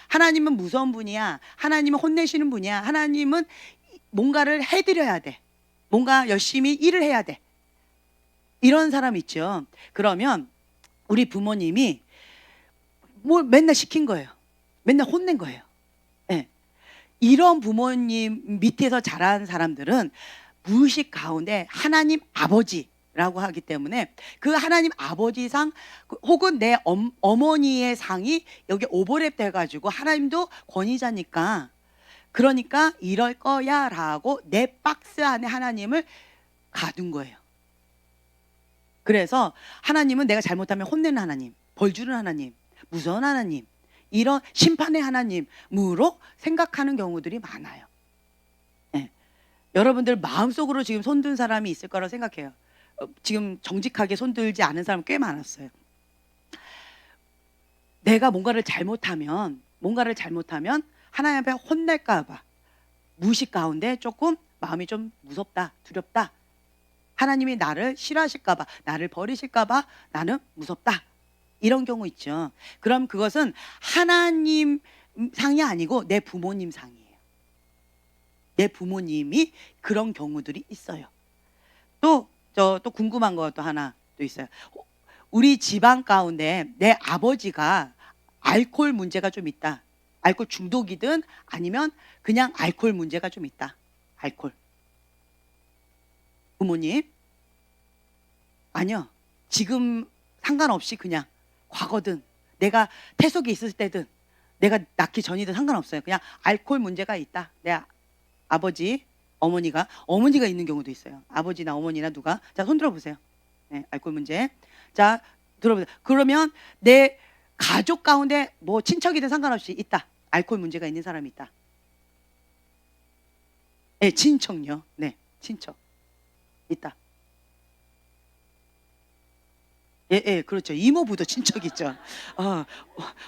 하나님은 무서운 분이야. 하나님은 혼내시는 분이야. 하나님은 뭔가를 해드려야 돼. 뭔가 열심히 일을 해야 돼. 이런 사람 있죠. 그러면 우리 부모님이 뭘 맨날 시킨 거예요. 맨날 혼낸 거예요. 네. 이런 부모님 밑에서 자란 사람들은 무의식 가운데 하나님 아버지라고 하기 때문에 그 하나님 아버지 상 혹은 내 어머니의 상이 여기 오버랩 돼가지고 하나님도 권위자니까 그러니까 이럴 거야 라고 내 박스 안에 하나님을 가둔 거예요. 그래서 하나님은 내가 잘못하면 혼내는 하나님, 벌 주는 하나님, 무서운 하나님, 이런 심판의 하나님으로 생각하는 경우들이 많아요. 네. 여러분들 마음속으로 지금 손든 사람이 있을 거라고 생각해요. 지금 정직하게 손들지 않은 사람 꽤 많았어요. 내가 뭔가를 잘못하면 하나님 앞에 혼낼까 봐 무의식 가운데 조금 마음이 좀 무섭다, 두렵다. 하나님이 나를 싫어하실까 봐, 나를 버리실까 봐 나는 무섭다. 이런 경우 있죠. 그럼 그것은 하나님 상이 아니고 내 부모님 상이에요. 내 부모님이 그런 경우들이 있어요. 또 궁금한 것도 하나 또 있어요. 우리 집안 가운데 내 아버지가 알코올 문제가 좀 있다. 알코올 중독이든 아니면 그냥 알코올 문제가 좀 있다. 알코올. 부모님? 아니요. 지금 상관없이 그냥 과거든 내가 태속에 있을 때든 내가 낳기 전이든 상관없어요. 그냥 알코올 문제가 있다. 내 아버지, 어머니가 있는 경우도 있어요. 아버지나 어머니나 누가. 자, 손 들어보세요. 네, 알코올 문제. 자, 들어보세요. 그러면 내 가족 가운데 뭐 친척이든 상관없이 있다. 알코올 문제가 있는 사람이 있다. 네, 친척요. 네, 친척 있다. 예, 그렇죠. 이모부도 친척이죠.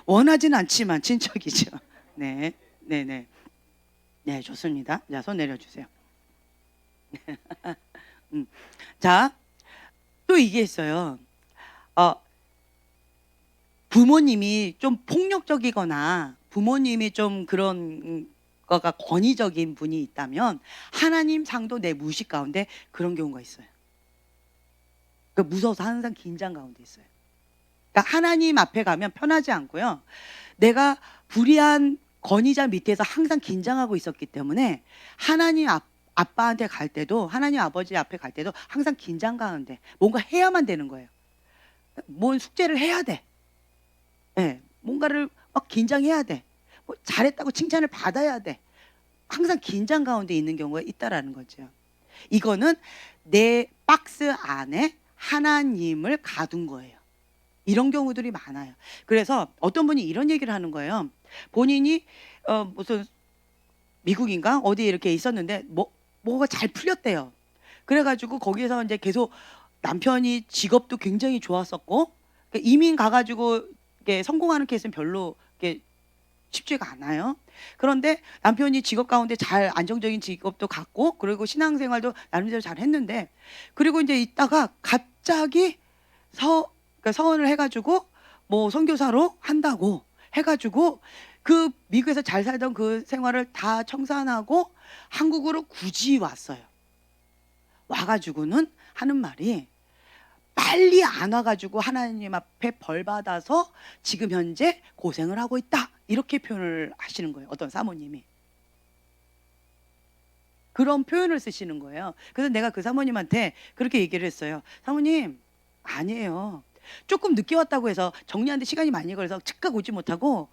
원하진 않지만 친척이죠. 네, 네, 좋습니다. 자, 손 내려주세요. 자, 또 이게 있어요. 부모님이 좀 폭력적이거나 부모님이 좀 그런 거가 권위적인 분이 있다면 하나님 상도 내 무의식 가운데 그런 경우가 있어요. 그러니까 무서워서 항상 긴장 가운데 있어요. 그러니까 하나님 앞에 가면 편하지 않고요. 내가 불의한 권위자 밑에서 항상 긴장하고 있었기 때문에 하나님 아빠한테 갈 때도 하나님 아버지 앞에 갈 때도 항상 긴장 가운데 뭔가 해야만 되는 거예요. 뭔 숙제를 해야 돼. 네, 뭔가를 막 긴장해야 돼. 뭐 잘했다고 칭찬을 받아야 돼. 항상 긴장 가운데 있는 경우가 있다라는 거죠. 이거는 내 박스 안에 하나님을 가둔 거예요. 이런 경우들이 많아요. 그래서 어떤 분이 이런 얘기를 하는 거예요. 본인이 무슨 미국인가 어디에 이렇게 있었는데 뭐가 잘 풀렸대요. 그래가지고 거기에서 이제 계속 남편이 직업도 굉장히 좋았었고 이민 가가지고 성공하는 케이스는 별로 쉽지가 않아요. 그런데 남편이 직업 가운데 잘 안정적인 직업도 갖고 그리고 신앙생활도 나름대로 잘 했는데 그리고 이제 있다가 갑자기 서원을 해가지고 뭐 선교사로 한다고 해가지고 그 미국에서 잘 살던 그 생활을 다 청산하고 한국으로 굳이 왔어요. 와가지고는 하는 말이 빨리 안 와가지고 하나님 앞에 벌 받아서 지금 현재 고생을 하고 있다. 이렇게 표현을 하시는 거예요. 어떤 사모님이. 그런 표현을 쓰시는 거예요. 그래서 내가 그 사모님한테 그렇게 얘기를 했어요. 사모님, 아니에요. 조금 늦게 왔다고 해서 정리하는데 시간이 많이 걸려서 즉각 오지 못하고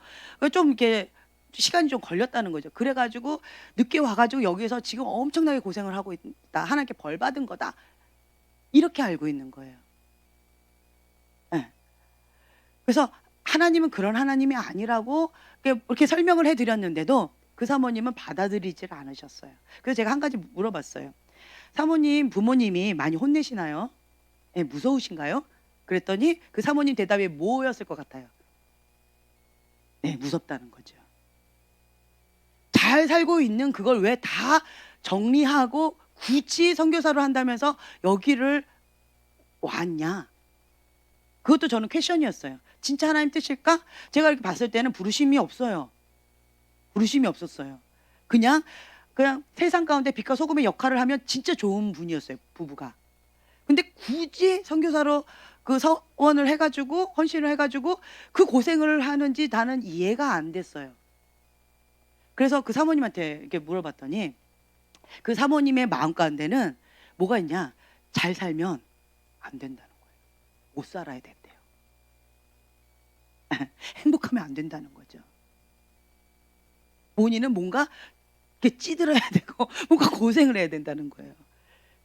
좀 이렇게 시간이 좀 걸렸다는 거죠. 그래가지고 늦게 와가지고 여기서 지금 엄청나게 고생을 하고 있다. 하나님께 벌 받은 거다. 이렇게 알고 있는 거예요. 네. 그래서 하나님은 그런 하나님이 아니라고 이렇게 설명을 해드렸는데도 그 사모님은 받아들이질 않으셨어요. 그래서 제가 한 가지 물어봤어요. 사모님, 부모님이 많이 혼내시나요? 예, 무서우신가요? 그랬더니 그 사모님 대답이 뭐였을 것 같아요? 네, 무섭다는 거죠. 잘 살고 있는 그걸 왜 다 정리하고 굳이 선교사로 한다면서 여기를 왔냐? 그것도 저는 퀘션이었어요. 진짜 하나님 뜻일까? 제가 이렇게 봤을 때는 부르심이 없어요. 부르심이 없었어요. 그냥 세상 가운데 빛과 소금의 역할을 하면 진짜 좋은 분이었어요, 부부가. 근데 굳이 선교사로 그 서원을 해가지고 헌신을 해가지고 그 고생을 하는지 나는 이해가 안 됐어요. 그래서 그 사모님한테 이렇게 물어봤더니 그 사모님의 마음 가운데는 뭐가 있냐? 잘 살면 안 된다는 거예요. 못 살아야 된대요. 행복하면 안 된다는 거죠. 본인은 뭔가 이렇게 찌들어야 되고 뭔가 고생을 해야 된다는 거예요.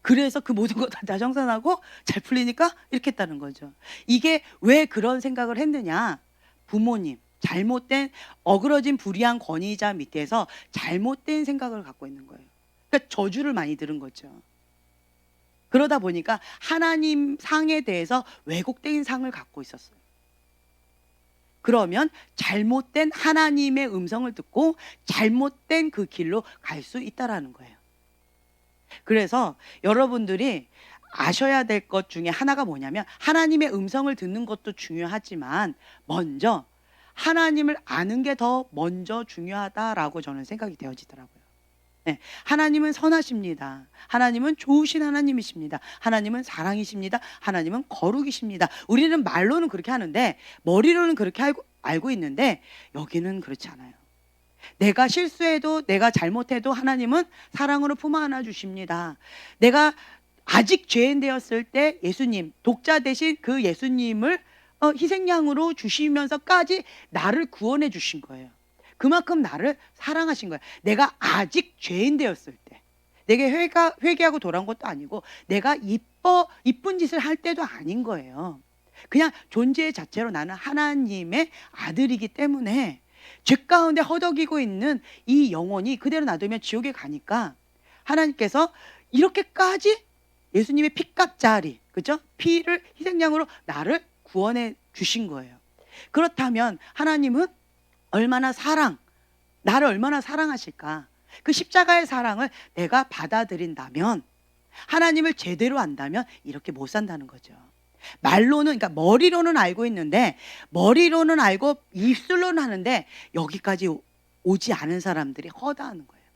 그래서 그 모든 거 다 정산하고 잘 풀리니까 이렇게 했다는 거죠. 이게 왜 그런 생각을 했느냐? 부모님, 잘못된 어그러진 불의한 권위자 밑에서 잘못된 생각을 갖고 있는 거예요. 그러니까 저주를 많이 들은 거죠. 그러다 보니까 하나님 상에 대해서 왜곡된 상을 갖고 있었어요. 그러면 잘못된 하나님의 음성을 듣고 잘못된 그 길로 갈 수 있다라는 거예요. 그래서 여러분들이 아셔야 될 것 중에 하나가 뭐냐면 하나님의 음성을 듣는 것도 중요하지만 먼저 하나님을 아는 게 더 먼저 중요하다라고 저는 생각이 되어지더라고요. 네, 하나님은 선하십니다. 하나님은 좋으신 하나님이십니다. 하나님은 사랑이십니다. 하나님은 거룩이십니다. 우리는 말로는 그렇게 하는데 머리로는 그렇게 알고 있는데 여기는 그렇지 않아요. 내가 실수해도 내가 잘못해도 하나님은 사랑으로 품 안아 주십니다. 내가 아직 죄인 되었을 때 예수님, 독자 되신 그 예수님을 희생양으로 주시면서까지 나를 구원해 주신 거예요. 그만큼 나를 사랑하신 거예요. 내가 아직 죄인 되었을 때, 내게 회개하고 돌아온 것도 아니고 내가 이쁜 짓을 할 때도 아닌 거예요. 그냥 존재 자체로 나는 하나님의 아들이기 때문에 죄 가운데 허덕이고 있는 이 영혼이 그대로 놔두면 지옥에 가니까 하나님께서 이렇게까지 예수님의 피값자리, 그죠? 피를 희생양으로 나를 구원해 주신 거예요. 그렇다면 하나님은 나를 얼마나 사랑하실까? 그 십자가의 사랑을 내가 받아들인다면, 하나님을 제대로 안다면 이렇게 못 산다는 거죠. 말로는, 그러니까 머리로는 알고 있는데, 머리로는 알고 입술로는 하는데 여기까지 오지 않은 사람들이 허다하는 거예요.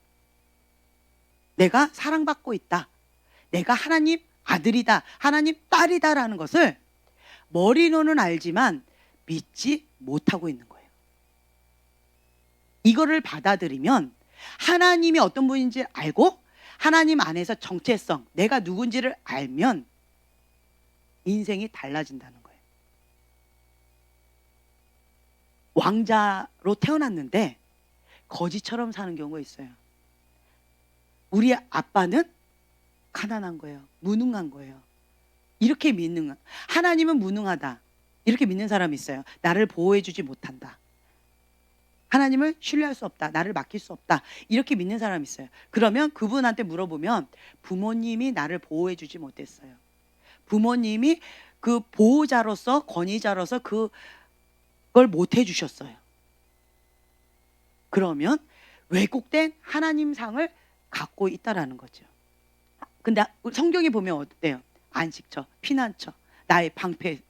내가 사랑받고 있다, 내가 하나님 아들이다, 하나님 딸이다라는 것을 머리로는 알지만 믿지 못하고 있는 거예요. 이거를 받아들이면 하나님이 어떤 분인지 알고 하나님 안에서 정체성, 내가 누군지를 알면 인생이 달라진다는 거예요. 왕자로 태어났는데 거지처럼 사는 경우가 있어요. 우리 아빠는 가난한 거예요. 무능한 거예요. 이렇게 하나님은 무능하다, 이렇게 믿는 사람이 있어요. 나를 보호해 주지 못한다, 하나님을 신뢰할 수 없다, 나를 맡길 수 없다, 이렇게 믿는 사람이 있어요. 그러면 그분한테 물어보면 부모님이 나를 보호해 주지 못했어요. 부모님이 그 보호자로서, 권위자로서 그걸 못 해주셨어요. 그러면 왜곡된 하나님 상을 갖고 있다라는 거죠. 근데 성경에 보면 어때요? 안식처, 피난처, 나의 방패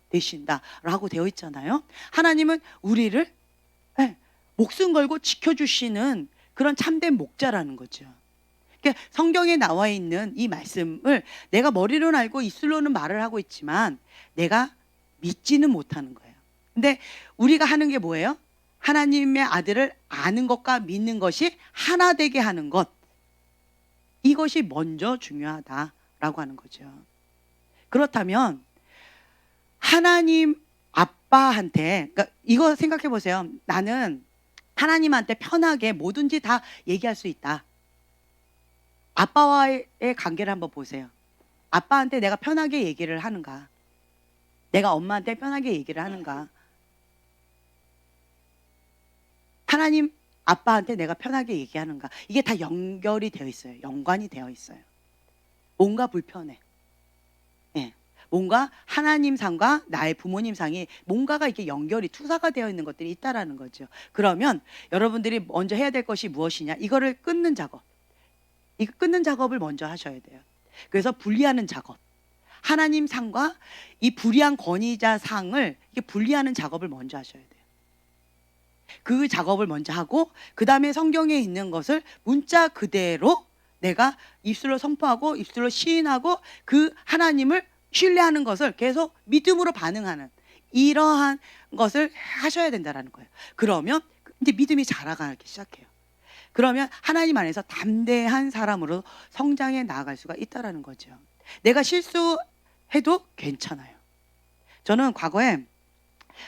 되신다 라고 되어 있잖아요. 하나님은 우리를 목숨 걸고 지켜주시는 그런 참된 목자라는 거죠. 그러니까 성경에 나와 있는 이 말씀을 내가 머리로는 알고 입술로는 말을 하고 있지만 내가 믿지는 못하는 거예요. 근데 우리가 하는 게 뭐예요? 하나님의 아들을 아는 것과 믿는 것이 하나 되게 하는 것, 이것이 먼저 중요하다라고 하는 거죠. 그렇다면 하나님 아빠한테, 그러니까 이거 생각해 보세요. 나는 하나님한테 편하게 뭐든지 다 얘기할 수 있다. 아빠와의 관계를 한번 보세요. 아빠한테 내가 편하게 얘기를 하는가? 내가 엄마한테 편하게 얘기를 하는가? 하나님 아빠한테 내가 편하게 얘기하는가. 이게 다 연결이 되어 있어요. 연관이 되어 있어요. 뭔가 불편해. 예. 뭔가 하나님 상과 나의 부모님 상이 뭔가가 이렇게 연결이 투사가 되어 있는 것들이 있다라는 거죠. 그러면 여러분들이 먼저 해야 될 것이 무엇이냐? 이거를 끊는 작업. 이거 끊는 작업을 먼저 하셔야 돼요. 그래서 분리하는 작업. 하나님 상과 이 불의한 권위자 상을 이게 분리하는 작업을 먼저 하셔야 돼요. 그 작업을 먼저 하고 그다음에 성경에 있는 것을 문자 그대로 내가 입술로 선포하고 입술로 시인하고 그 하나님을 신뢰하는 것을 계속 믿음으로 반응하는 이러한 것을 하셔야 된다라는 거예요. 그러면 이제 믿음이 자라가기 시작해요. 그러면 하나님 안에서 담대한 사람으로 성장해 나아갈 수가 있다라는 거죠. 내가 실수해도 괜찮아요. 저는 과거에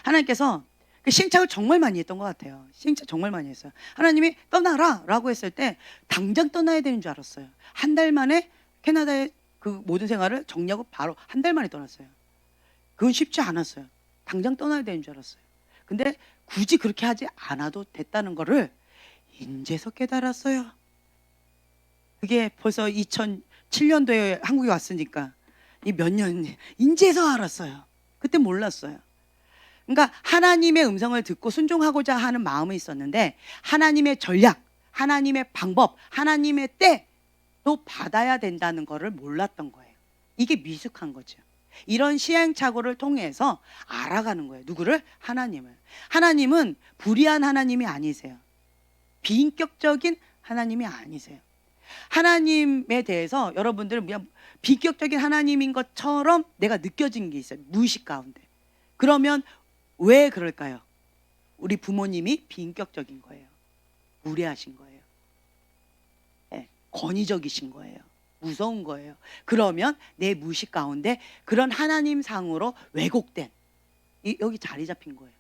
하나님께서 시행착오를 정말 많이 했던 것 같아요. 시행착오 정말 많이 했어요. 하나님이 떠나라 라고 했을 때 당장 떠나야 되는 줄 알았어요. 한 달 만에 캐나다의 그 모든 생활을 정리하고 바로 한 달 만에 떠났어요. 그건 쉽지 않았어요. 당장 떠나야 되는 줄 알았어요. 근데 굳이 그렇게 하지 않아도 됐다는 거를 인제서 깨달았어요. 그게 벌써 2007년도에 한국에 왔으니까 이 몇 년 인제서 알았어요. 그때 몰랐어요. 그러니까 하나님의 음성을 듣고 순종하고자 하는 마음이 있었는데 하나님의 전략, 하나님의 방법, 하나님의 때도 받아야 된다는 것을 몰랐던 거예요. 이게 미숙한 거죠. 이런 시행착오를 통해서 알아가는 거예요. 누구를? 하나님을. 하나님은 불의한 하나님이 아니세요. 비인격적인 하나님이 아니세요. 하나님에 대해서 여러분들은 그냥 비인격적인 하나님인 것처럼 내가 느껴진 게 있어요. 무의식 가운데. 그러면 왜 그럴까요? 우리 부모님이 비인격적인 거예요. 무례하신 거예요. 네, 권위적이신 거예요. 무서운 거예요. 그러면 내 무의식 가운데 그런 하나님 상으로 왜곡된 여기 자리 잡힌 거예요.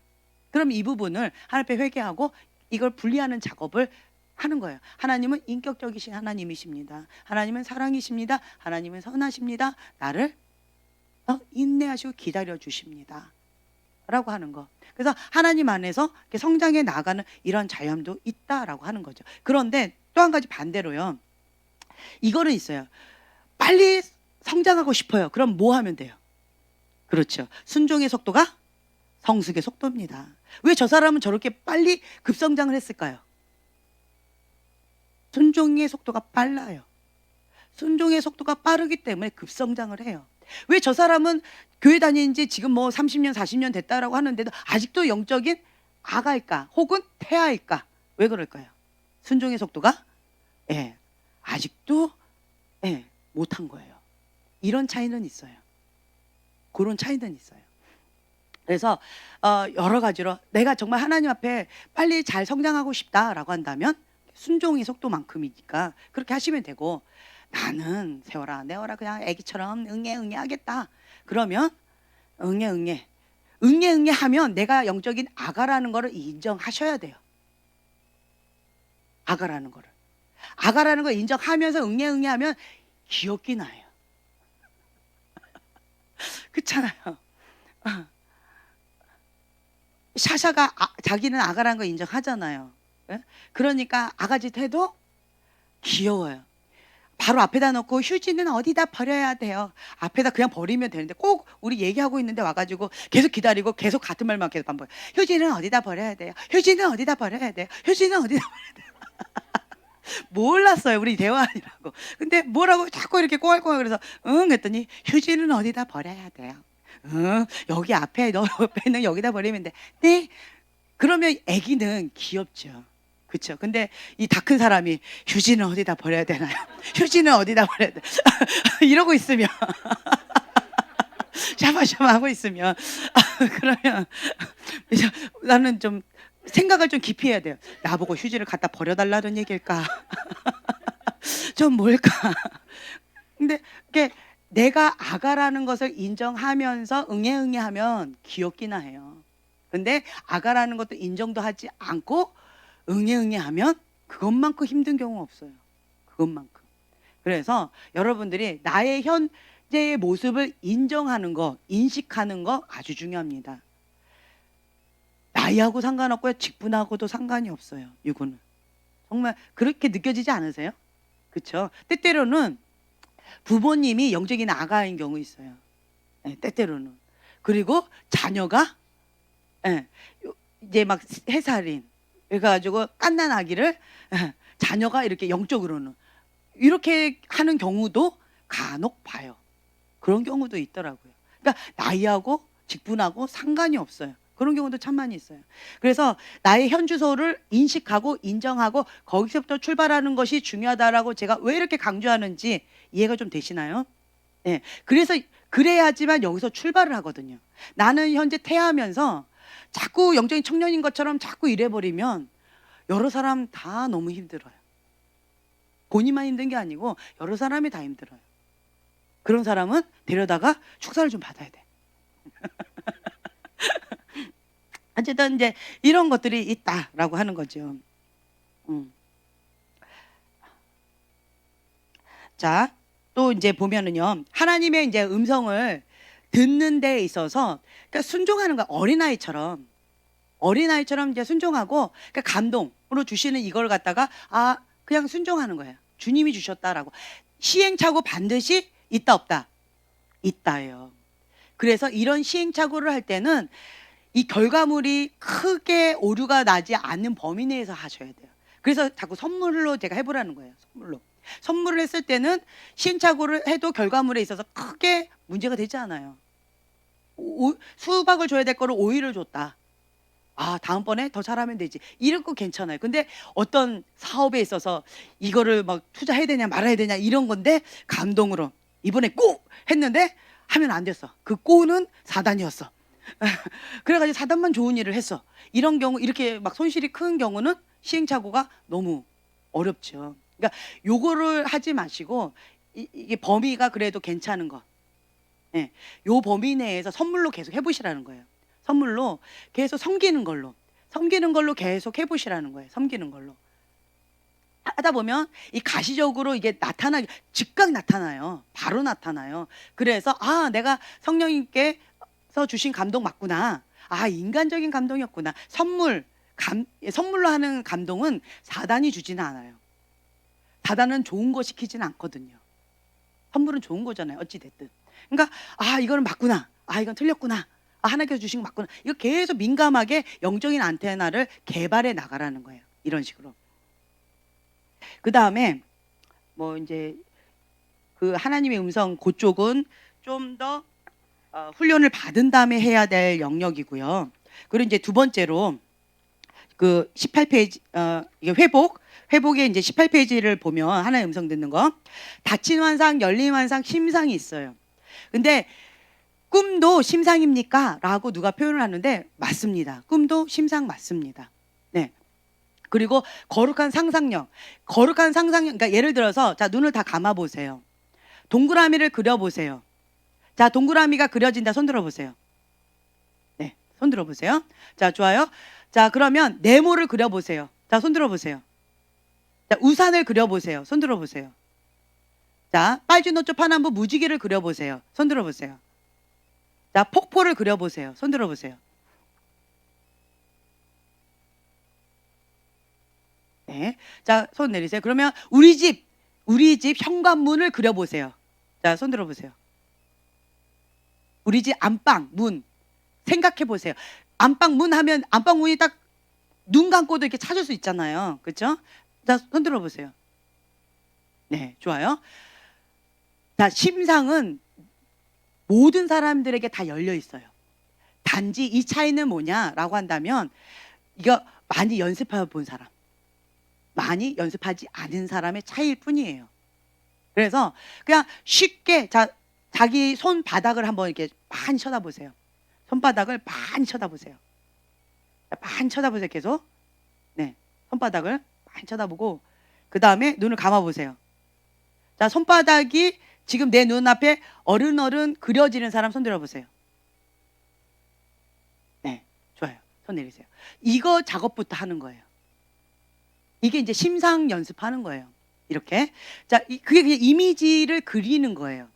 그럼 이 부분을 하나님 앞에 회개하고 이걸 분리하는 작업을 하는 거예요. 하나님은 인격적이신 하나님이십니다. 하나님은 사랑이십니다. 하나님은 선하십니다. 나를 인내하시고 기다려 주십니다. 라고 하는 거. 그래서 하나님 안에서 성장해 나가는 이런 자유함도 있다라고 하는 거죠. 그런데 또 한 가지 반대로요. 이거는 있어요. 빨리 성장하고 싶어요. 그럼 뭐 하면 돼요? 그렇죠. 순종의 속도가 성숙의 속도입니다. 왜 저 사람은 저렇게 빨리 급성장을 했을까요? 순종의 속도가 빨라요. 순종의 속도가 빠르기 때문에 급성장을 해요. 왜 저 사람은 교회 다닌 지 지금 뭐 30년, 40년 됐다라고 하는데도 아직도 영적인 아가일까? 혹은 태아일까? 왜 그럴까요? 순종의 속도가 아직도 못한 거예요. 이런 차이는 있어요. 그런 차이는 있어요. 그래서 여러 가지로 내가 정말 하나님 앞에 빨리 잘 성장하고 싶다라고 한다면 순종의 속도만큼이니까 그렇게 하시면 되고, 나는 세워라 내워라 그냥 애기처럼 응애 하겠다. 그러면 응애 하면 내가 영적인 아가라는 거를 인정하셔야 돼요. 아가라는 걸 인정하면서 응애 하면 귀엽긴 해요. 그렇잖아요. 샤샤가 자기는 아가라는 거 인정하잖아요. 그러니까 아가짓 해도 귀여워요. 바로 앞에다 놓고 휴지는 어디다 버려야 돼요. 앞에다 그냥 버리면 되는데 꼭 우리 얘기하고 있는데 와가지고 계속 기다리고 계속 같은 말만 계속 반복해요. 휴지는 어디다 버려야 돼요. 휴지는 어디다 버려야 돼요. 휴지는 어디다 버려야 돼요. 몰랐어요. 우리 대화하느라고. 근데 뭐라고 자꾸 이렇게 꽁알꽁알 그래서 했더니 휴지는 어디다 버려야 돼요. 여기 앞에 너 옆에 있는 여기다 버리면 돼. 네. 그러면 아기는 귀엽죠. 그렇죠. 근데 이 다 큰 사람이 휴지는 어디다 버려야 되나요? 휴지는 어디다 버려야 돼? 이러고 있으면 샤바샤바 하고 있으면 그러면 나는 좀 생각을 좀 깊이 해야 돼요. 나보고 휴지를 갖다 버려달라는 얘기일까? 좀 뭘까? 근데 이게 내가 아가라는 것을 인정하면서 응애 하면 귀엽기나 해요. 근데 아가라는 것도 인정도 하지 않고 응애 하면 그것만큼 힘든 경우 없어요. 그것만큼. 그래서 여러분들이 나의 현재의 모습을 인정하는 거, 인식하는 거 아주 중요합니다. 나이하고 상관없고요. 직분하고도 상관이 없어요. 이거는. 정말 그렇게 느껴지지 않으세요? 그쵸? 때때로는 부모님이 영적인 아가인 경우 있어요. 예, 때때로는. 그리고 자녀가 예, 이제 막 해살인 그래가지고 갓난 아기를 자녀가 이렇게 영적으로는 이렇게 하는 경우도 간혹 봐요. 그런 경우도 있더라고요. 그러니까 나이하고 직분하고 상관이 없어요. 그런 경우도 참 많이 있어요. 그래서 나의 현 주소를 인식하고 인정하고 거기서부터 출발하는 것이 중요하다라고 제가 왜 이렇게 강조하는지 이해가 좀 되시나요? 예. 그래서 그래야지만 여기서 출발을 하거든요. 나는 현재 태하면서 자꾸 영적인 청년인 것처럼 자꾸 이래버리면 여러 사람 다 너무 힘들어요. 본인만 힘든 게 아니고 여러 사람이 다 힘들어요. 그런 사람은 데려다가 축사를 좀 받아야 돼. 어쨌든 이제 이런 것들이 있다라고 하는 거죠. 자, 또 이제 보면은요, 하나님의 이제 음성을 듣는 데 있어서 그러니까 순종하는 거 어린아이처럼 이제 순종하고 그러니까 감동으로 주시는 이걸 갖다가 그냥 순종하는 거예요. 주님이 주셨다라고. 시행착오 반드시 있다 없다? 있다예요. 그래서 이런 시행착오를 할 때는 이 결과물이 크게 오류가 나지 않는 범위 내에서 하셔야 돼요. 그래서 자꾸 선물로 제가 해보라는 거예요. 선물을 했을 때는 시행착오를 해도 결과물에 있어서 크게 문제가 되지 않아요. 수박을 줘야 될 거를 오이를 줬다. 다음번에 더 잘하면 되지. 이런 거 괜찮아요. 근데 어떤 사업에 있어서 이거를 막 투자해야 되냐 말아야 되냐 이런 건데 감동으로 이번에 꼭 했는데 하면 안 됐어. 그 꼬는 사단이었어. 그래가지고 사단만 좋은 일을 했어. 이런 경우 이렇게 막 손실이 큰 경우는 시행착오가 너무 어렵죠. 그러니까 요거를 하지 마시고 이게 범위가 그래도 괜찮은 거. 예, 요 범위 내에서 선물로 계속 해보시라는 거예요. 선물로 계속 섬기는 걸로 계속 해보시라는 거예요. 섬기는 걸로 하다 보면 이 가시적으로 이게 즉각 나타나요. 바로 나타나요. 그래서 내가 성령님께서 주신 감동 맞구나. 인간적인 감동이었구나. 선물로 하는 감동은 사단이 주지는 않아요. 사단은 좋은 거 시키지는 않거든요. 선물은 좋은 거잖아요. 어찌됐든. 그러니까 이거는 맞구나. 이건 틀렸구나. 하나님께서 주신 거 맞구나. 이거 계속 민감하게 영적인 안테나를 개발해 나가라는 거예요. 이런 식으로. 그 다음에 뭐 이제 그 하나님의 음성 그쪽은 좀 더 훈련을 받은 다음에 해야 될 영역이고요. 그리고 이제 두 번째로 그 18페이지 이게 회복의 이제 18페이지를 보면 하나의 음성 듣는 거 닫힌 환상, 열린 환상, 심상이 있어요. 근데 꿈도 심상입니까? 라고 누가 표현을 하는데 맞습니다. 꿈도 심상 맞습니다. 네. 그리고 거룩한 상상력. 그러니까 예를 들어서 자, 눈을 다 감아 보세요. 동그라미를 그려 보세요. 자, 동그라미가 그려진다. 손 들어 보세요. 네. 손 들어 보세요. 자, 좋아요. 자, 그러면 네모를 그려 보세요. 자, 손 들어 보세요. 자, 우산을 그려 보세요. 손 들어 보세요. 자, 빨주노초 파남보 무지개를 그려 보세요. 손 들어 보세요. 자, 폭포를 그려 보세요. 손 들어 보세요. 네. 자, 손 내리세요. 그러면 우리 집 현관문을 그려 보세요. 자, 손 들어 보세요. 우리 집 안방 문 생각해 보세요. 안방 문 하면 안방 문이 딱 눈 감고도 이렇게 찾을 수 있잖아요. 그렇죠? 자, 손 들어 보세요. 네, 좋아요. 자, 심상은 모든 사람들에게 다 열려 있어요. 단지 이 차이는 뭐냐라고 한다면 이거 많이 연습해 본 사람, 많이 연습하지 않은 사람의 차이일 뿐이에요. 그래서 그냥 쉽게 자기 손바닥을 한번 이렇게 많이 쳐다보세요. 손바닥을 많이 쳐다보세요. 많이 쳐다보세요. 계속. 네, 손바닥을 많이 쳐다보고 그 다음에 눈을 감아보세요. 자, 손바닥이 지금 내 눈앞에 어른어른 그려지는 사람 손 들어보세요. 네, 좋아요. 손 내리세요. 이거 작업부터 하는 거예요. 이게 이제 심상 연습하는 거예요. 이렇게. 자, 그게 그냥 이미지를 그리는 거예요.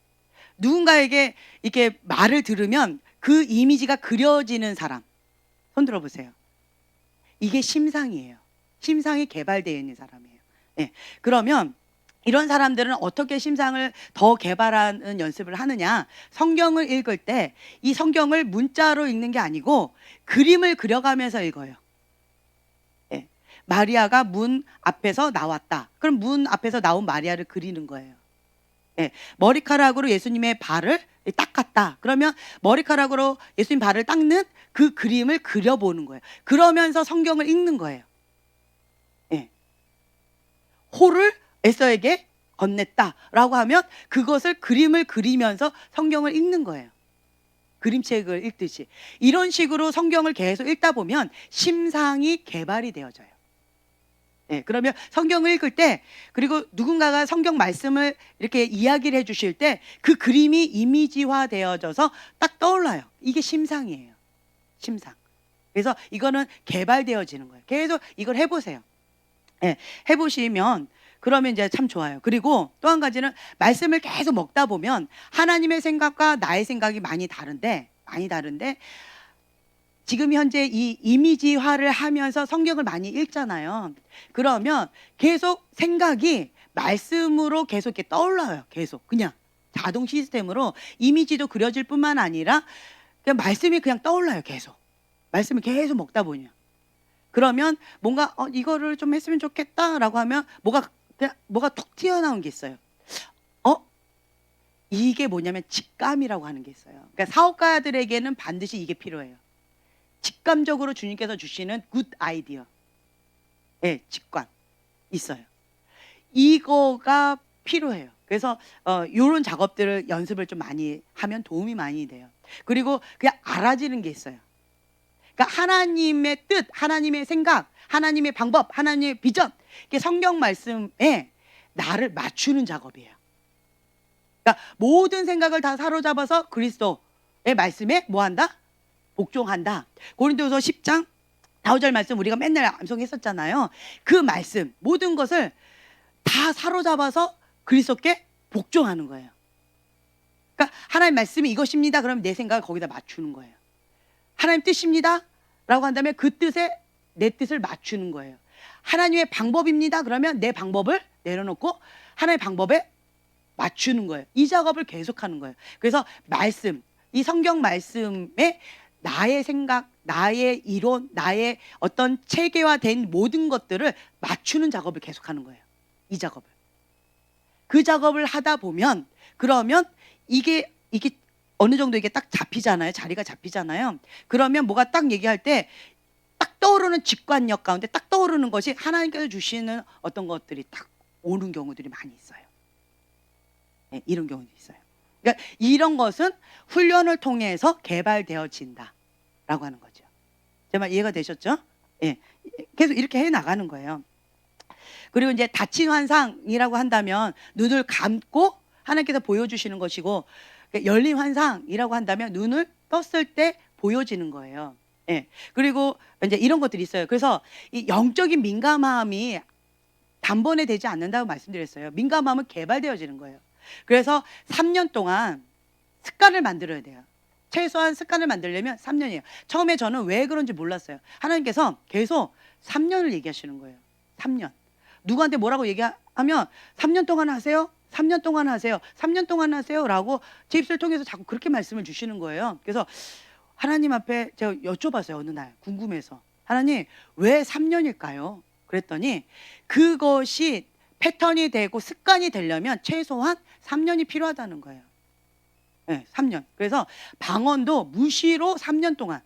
누군가에게 이렇게 말을 들으면 그 이미지가 그려지는 사람 손 들어보세요. 이게 심상이에요. 심상이 개발되어 있는 사람이에요. 예. 그러면 이런 사람들은 어떻게 심상을 더 개발하는 연습을 하느냐? 성경을 읽을 때 이 성경을 문자로 읽는 게 아니고 그림을 그려가면서 읽어요. 예. 마리아가 문 앞에서 나왔다. 그럼 문 앞에서 나온 마리아를 그리는 거예요. 예. 머리카락으로 예수님의 발을 닦았다. 그러면 머리카락으로 예수님 발을 닦는 그 그림을 그려보는 거예요. 그러면서 성경을 읽는 거예요. 예. 호를 에서에게 건넸다라고 하면 그것을 그림을 그리면서 성경을 읽는 거예요. 그림책을 읽듯이. 이런 식으로 성경을 계속 읽다 보면 심상이 개발이 되어져요. 예, 그러면 성경을 읽을 때, 그리고 누군가가 성경 말씀을 이렇게 이야기를 해주실 때 그 그림이 이미지화 되어져서 딱 떠올라요. 이게 심상이에요. 심상. 그래서 이거는 개발되어지는 거예요. 계속 이걸 해보세요. 예, 해보시면 그러면 이제 참 좋아요. 그리고 또 한 가지는 말씀을 계속 먹다 보면 하나님의 생각과 나의 생각이 많이 다른데 지금 현재 이 이미지화를 하면서 성경을 많이 읽잖아요. 그러면 계속 생각이 말씀으로 계속 이렇게 떠올라요. 계속 그냥 자동 시스템으로 이미지도 그려질 뿐만 아니라 그냥 말씀이 그냥 떠올라요. 계속 말씀을 계속 먹다 보면. 그러면 뭔가 이거를 좀 했으면 좋겠다라고 하면 뭐가 툭 튀어나온 게 있어요. 이게 뭐냐면 직감이라고 하는 게 있어요. 그러니까 사업가들에게는 반드시 이게 필요해요. 직감적으로 주님께서 주시는 굿 아이디어. 예, 직관 있어요. 이거가 필요해요. 그래서 이런 작업들을 연습을 좀 많이 하면 도움이 많이 돼요. 그리고 그냥 알아지는 게 있어요. 그러니까 하나님의 뜻, 하나님의 생각, 하나님의 방법, 하나님의 비전, 이게 성경 말씀에 나를 맞추는 작업이에요. 그러니까 모든 생각을 다 사로잡아서 그리스도의 말씀에 뭐한다? 복종한다. 고린도서 10장 4절 말씀 우리가 맨날 암송했었잖아요. 그 말씀 모든 것을 다 사로잡아서 그리스도께 복종하는 거예요. 그러니까 하나님 말씀이 이것입니다. 그러면 내 생각을 거기다 맞추는 거예요. 하나님 뜻입니다 라고 한다면 그 뜻에 내 뜻을 맞추는 거예요. 하나님의 방법입니다 그러면 내 방법을 내려놓고 하나님의 방법에 맞추는 거예요. 이 작업을 계속하는 거예요. 그래서 말씀, 이 성경 말씀에 나의 생각, 나의 이론, 나의 어떤 체계화된 모든 것들을 맞추는 작업을 계속하는 거예요. 이 작업을. 그 작업을 하다 보면 그러면 이게 어느 정도 이게 딱 잡히잖아요. 자리가 잡히잖아요. 그러면 뭐가 딱 얘기할 때 딱 떠오르는 직관력 가운데 딱 떠오르는 것이 하나님께서 주시는 어떤 것들이 딱 오는 경우들이 많이 있어요. 네, 이런 경우도 있어요. 그러니까 이런 것은 훈련을 통해서 개발되어진다라고 하는 거죠. 제 말 이해가 되셨죠? 예, 계속 이렇게 해 나가는 거예요. 그리고 이제 닫힌 환상이라고 한다면 눈을 감고 하나님께서 보여주시는 것이고, 열린 환상이라고 한다면 눈을 떴을 때 보여지는 거예요. 예. 그리고 이제 이런 것들이 있어요. 그래서 이 영적인 민감함이 단번에 되지 않는다고 말씀드렸어요. 민감함은 개발되어지는 거예요. 그래서 3년 동안 습관을 만들어야 돼요. 최소한 습관을 만들려면 3년이에요. 처음에 저는 왜 그런지 몰랐어요. 하나님께서 계속 3년을 얘기하시는 거예요. 3년. 누구한테 뭐라고 얘기하면 3년 동안 하세요. 3년 동안 하세요. 3년 동안 하세요. 라고 제 입술을 통해서 자꾸 그렇게 말씀을 주시는 거예요. 그래서 하나님 앞에 제가 여쭤봤어요. 어느 날 궁금해서. 하나님 왜 3년일까요? 그랬더니 그것이 패턴이 되고 습관이 되려면 최소한 3년이 필요하다는 거예요. 네, 3년. 그래서 방언도 무시로 3년 동안.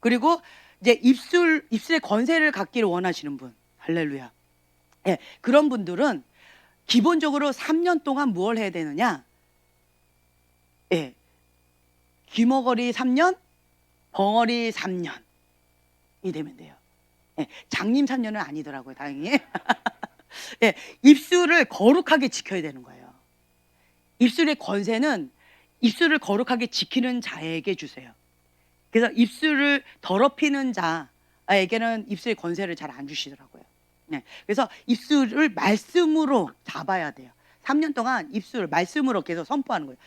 그리고 이제 입술의 권세를 갖기를 원하시는 분. 할렐루야. 네, 그런 분들은 기본적으로 3년 동안 무엇을 해야 되느냐? 예. 귀머거리 3년, 벙어리 3년이 되면 돼요. 예. 장님 3년은 아니더라고요, 다행히. 예. 입술을 거룩하게 지켜야 되는 거예요. 입술의 권세는 입술을 거룩하게 지키는 자에게 주세요. 그래서 입술을 더럽히는 자에게는 입술의 권세를 잘 안 주시더라고요. 네. 그래서 입술을 말씀으로 잡아야 돼요. 3년 동안 입술을 말씀으로 계속 선포하는 거예요.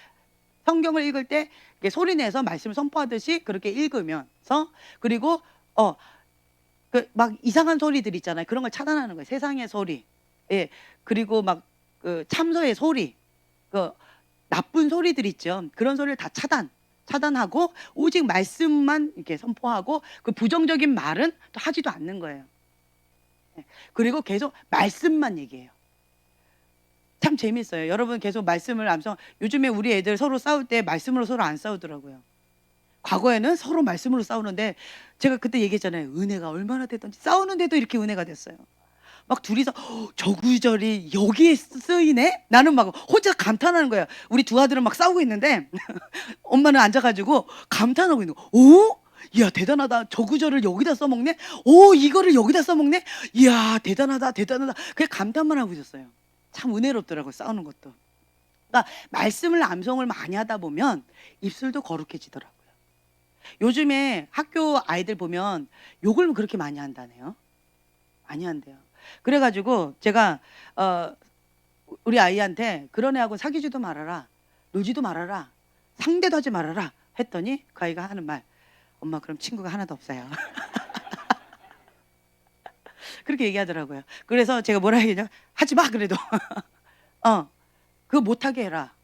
성경을 읽을 때 소리 내서 말씀을 선포하듯이 그렇게 읽으면서, 그리고 그 막 이상한 소리들 있잖아요. 그런 걸 차단하는 거예요. 세상의 소리. 예. 그리고 막 그 참소의 소리. 그 나쁜 소리들 있죠. 그런 소리를 다 차단하고 오직 말씀만 이렇게 선포하고 그 부정적인 말은 또 하지도 않는 거예요. 예. 그리고 계속 말씀만 얘기해요. 참 재밌어요. 여러분 계속 말씀을 암송. 요즘에 우리 애들 서로 싸울 때 말씀으로 서로 안 싸우더라고요. 과거에는 서로 말씀으로 싸우는데 제가 그때 얘기했잖아요. 은혜가 얼마나 됐던지 싸우는데도 이렇게 은혜가 됐어요. 막 둘이서 저 구절이 여기에 쓰이네? 나는 막 혼자 감탄하는 거야. 우리 두 아들은 막 싸우고 있는데 엄마는 앉아가지고 감탄하고 있는 거. 오? 이야 대단하다. 저 구절을 여기다 써먹네? 오 이거를 여기다 써먹네? 이야 대단하다 대단하다. 그냥 감탄만 하고 있었어요. 참 은혜롭더라고요. 싸우는 것도. 그러니까 말씀을 암송을 많이 하다 보면 입술도 거룩해지더라고요. 요즘에 학교 아이들 보면 욕을 그렇게 많이 한다네요. 많이 한대요. 그래가지고 제가 우리 아이한테 그런 애하고 사귀지도 말아라, 놀지도 말아라, 상대도 하지 말아라 했더니 그 아이가 하는 말, 엄마 그럼 친구가 하나도 없어요. 그렇게 얘기하더라고요. 그래서 제가 뭐라 얘기했냐, 하지 마 그래도 그거 못하게 해라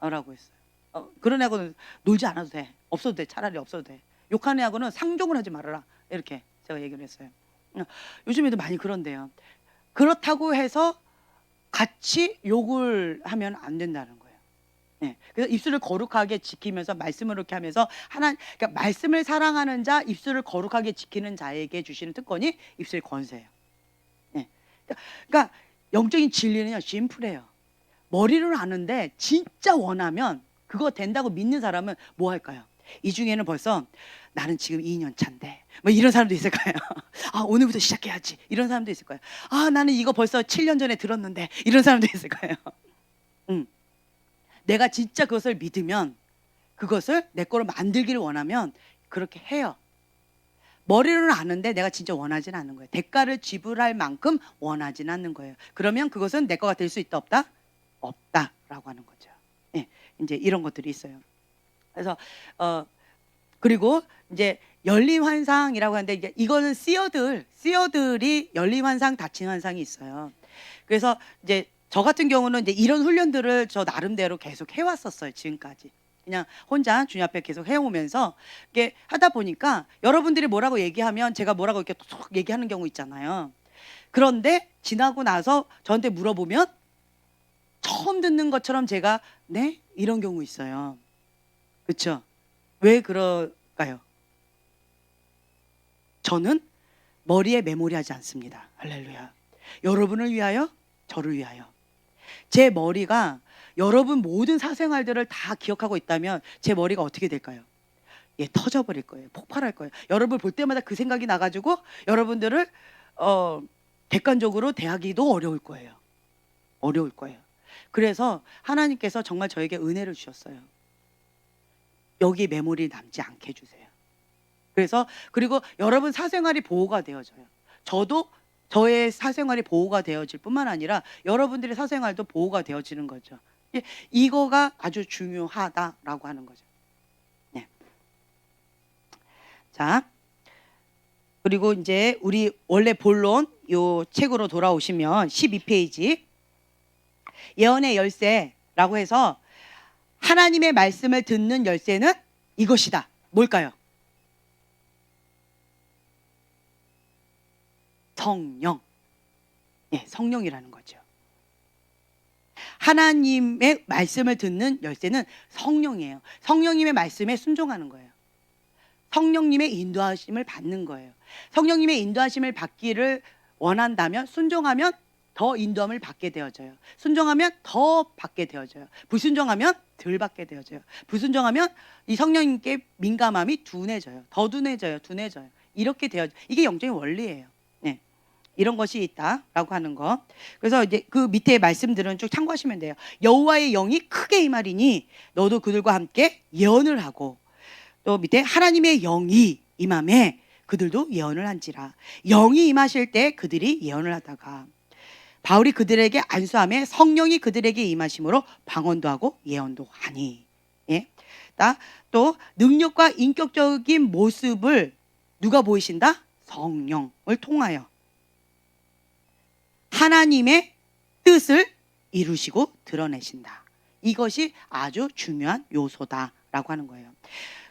라고 했어요. 그런 애하고는 놀지 않아도 돼, 없어도 돼, 차라리 없어도 돼. 욕하는 애하고는 상종을 하지 말아라 이렇게 제가 얘기를 했어요. 요즘에도 많이 그런데요. 그렇다고 해서 같이 욕을 하면 안 된다는 거예요. 네. 그래서 입술을 거룩하게 지키면서 말씀을 이렇게 하면서 그러니까 말씀을 사랑하는 자, 입술을 거룩하게 지키는 자에게 주시는 특권이 입술 권세예요. 네. 그러니까 영적인 진리는요, 심플해요. 머리로는 아는데 진짜 원하면 그거 된다고 믿는 사람은 뭐 할까요? 이 중에는 벌써 나는 지금 2년 차인데 뭐 이런 사람도 있을 거예요. 아 오늘부터 시작해야지 이런 사람도 있을 거예요. 아 나는 이거 벌써 7년 전에 들었는데 이런 사람도 있을 거예요. 내가 진짜 그것을 믿으면, 그것을 내 거로 만들기를 원하면 그렇게 해요. 머리로는 아는데 내가 진짜 원하지는 않는 거예요. 대가를 지불할 만큼 원하지는 않는 거예요. 그러면 그것은 내 거가 될 수 있다 없다? 없다라고 하는 거죠. 예, 이제 이런 것들이 있어요. 그래서 그리고 이제 열림 환상이라고 하는데 이거는 씨어들이 열림 환상, 닫힌 환상이 있어요. 그래서 이제 저 같은 경우는 이제 이런 훈련들을 저 나름대로 계속 해왔었어요. 지금까지 그냥 혼자 주님 앞에 계속 해오면서 이렇게 하다 보니까 여러분들이 뭐라고 얘기하면 제가 뭐라고 이렇게 톡 얘기하는 경우 있잖아요. 그런데 지나고 나서 저한테 물어보면 처음 듣는 것처럼 제가 네? 이런 경우 있어요. 그렇죠? 왜 그럴까요? 저는 머리에 메모리하지 않습니다. 할렐루야. 여러분을 위하여, 저를 위하여. 제 머리가 여러분 모든 사생활들을 다 기억하고 있다면 제 머리가 어떻게 될까요? 예, 터져버릴 거예요. 폭발할 거예요. 여러분 볼 때마다 그 생각이 나가지고 여러분들을 객관적으로 대하기도 어려울 거예요. 어려울 거예요. 그래서 하나님께서 정말 저에게 은혜를 주셨어요. 여기 메모리 남지 않게 해주세요. 그래서 그리고 여러분 사생활이 보호가 되어져요. 저도 저의 사생활이 보호가 되어질 뿐만 아니라 여러분들의 사생활도 보호가 되어지는 거죠. 이거가 아주 중요하다라고 하는 거죠. 네. 자, 그리고 이제 우리 원래 본론 요 책으로 돌아오시면 12페이지 예언의 열쇠라고 해서 하나님의 말씀을 듣는 열쇠는 이것이다. 뭘까요? 성령. 예, 성령이라는 거죠. 하나님의 말씀을 듣는 열쇠는 성령이에요. 성령님의 말씀에 순종하는 거예요. 성령님의 인도하심을 받는 거예요. 성령님의 인도하심을 받기를 원한다면 순종하면 더 인도함을 받게 되어져요. 순종하면 더 받게 되어져요. 불순종하면 덜 받게 되어져요. 불순종하면 이 성령님께 민감함이 둔해져요. 더 둔해져요. 이렇게 되어져. 이게 영적인 원리예요. 네. 이런 것이 있다라고 하는 거. 그래서 이제 그 밑에 말씀들은 쭉 참고하시면 돼요. 여호와의 영이 크게 임하리니 너도 그들과 함께 예언을 하고, 또 밑에 하나님의 영이 임함에 그들도 예언을 한지라. 영이 임하실 때 그들이 예언을 하다가 바울이 그들에게 안수함에 성령이 그들에게 임하심으로 방언도 하고 예언도 하니. 예. 또 능력과 인격적인 모습을 누가 보이신다? 성령을 통하여 하나님의 뜻을 이루시고 드러내신다. 이것이 아주 중요한 요소다라고 하는 거예요.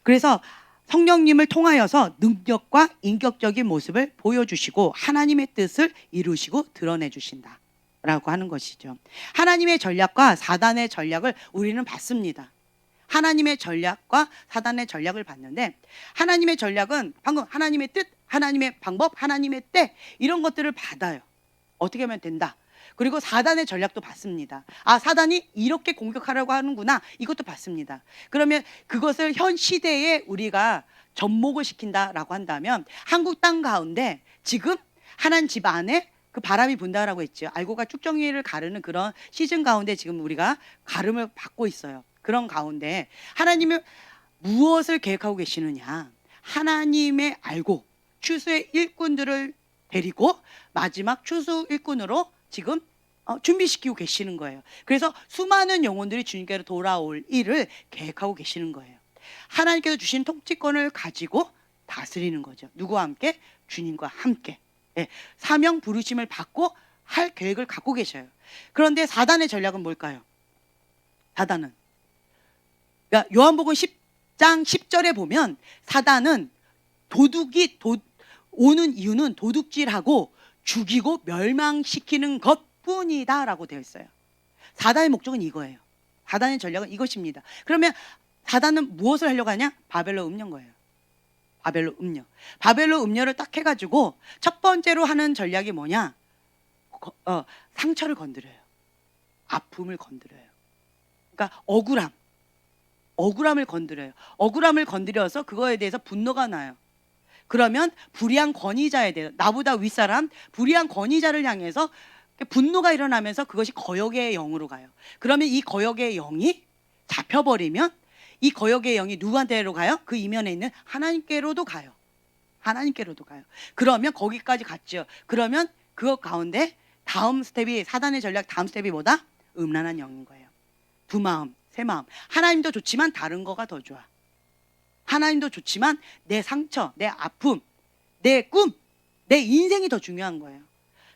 그래서 성령님을 통하여서 능력과 인격적인 모습을 보여주시고 하나님의 뜻을 이루시고 드러내 주신다 라고 하는 것이죠. 하나님의 전략과 사단의 전략을 우리는 봤습니다. 하나님의 전략과 사단의 전략을 봤는데, 하나님의 전략은 방금 하나님의 뜻, 하나님의 방법, 하나님의 때, 이런 것들을 받아요. 어떻게 하면 된다. 그리고 사단의 전략도 봤습니다. 아, 사단이 이렇게 공격하려고 하는구나, 이것도 봤습니다. 그러면 그것을 현 시대에 우리가 접목을 시킨다라고 한다면, 한국 땅 가운데 지금 하나님 집 안에 그 바람이 분다라고 했죠. 알고가 쭉정이를 가르는 그런 시즌 가운데 지금 우리가 가름을 받고 있어요. 그런 가운데 하나님은 무엇을 계획하고 계시느냐. 하나님의 알고 추수의 일꾼들을 데리고 마지막 추수 일꾼으로 지금 준비시키고 계시는 거예요. 그래서 수많은 영혼들이 주님께로 돌아올 일을 계획하고 계시는 거예요. 하나님께서 주신 통치권을 가지고 다스리는 거죠. 누구와 함께? 주님과 함께. 네, 사명 부르심을 받고 할 계획을 갖고 계셔요. 그런데 사단의 전략은 뭘까요? 사단은, 그러니까 요한복음 10장 10절에 보면 사단은 도둑이 오는 이유는 도둑질하고 죽이고 멸망시키는 것뿐이다 라고 되어 있어요. 사단의 목적은 이거예요. 사단의 전략은 이것입니다. 그러면 사단은 무엇을 하려고 하냐? 바벨론 음녀인 거예요. 바벨론 음녀. 바벨론 음녀를 딱 해가지고 첫 번째로 하는 전략이 뭐냐? 상처를 건드려요. 아픔을 건드려요. 그러니까 억울함을 건드려요. 억울함을 건드려서 그거에 대해서 분노가 나요. 그러면 불의한 권위자에 대해서, 나보다 윗사람 불의한 권위자를 향해서 분노가 일어나면서 그것이 거역의 영으로 가요. 그러면 이 거역의 영이 잡혀버리면 이 거역의 영이 누구한테로 가요? 그 이면에 있는 하나님께로도 가요. 하나님께로도 가요. 그러면 거기까지 갔죠. 그러면 그 가운데 다음 스텝이, 사단의 전략 다음 스텝이 뭐다? 음란한 영인 거예요. 두 마음, 세 마음. 하나님도 좋지만 다른 거가 더 좋아. 하나님도 좋지만 내 상처, 내 아픔, 내 꿈, 내 인생이 더 중요한 거예요.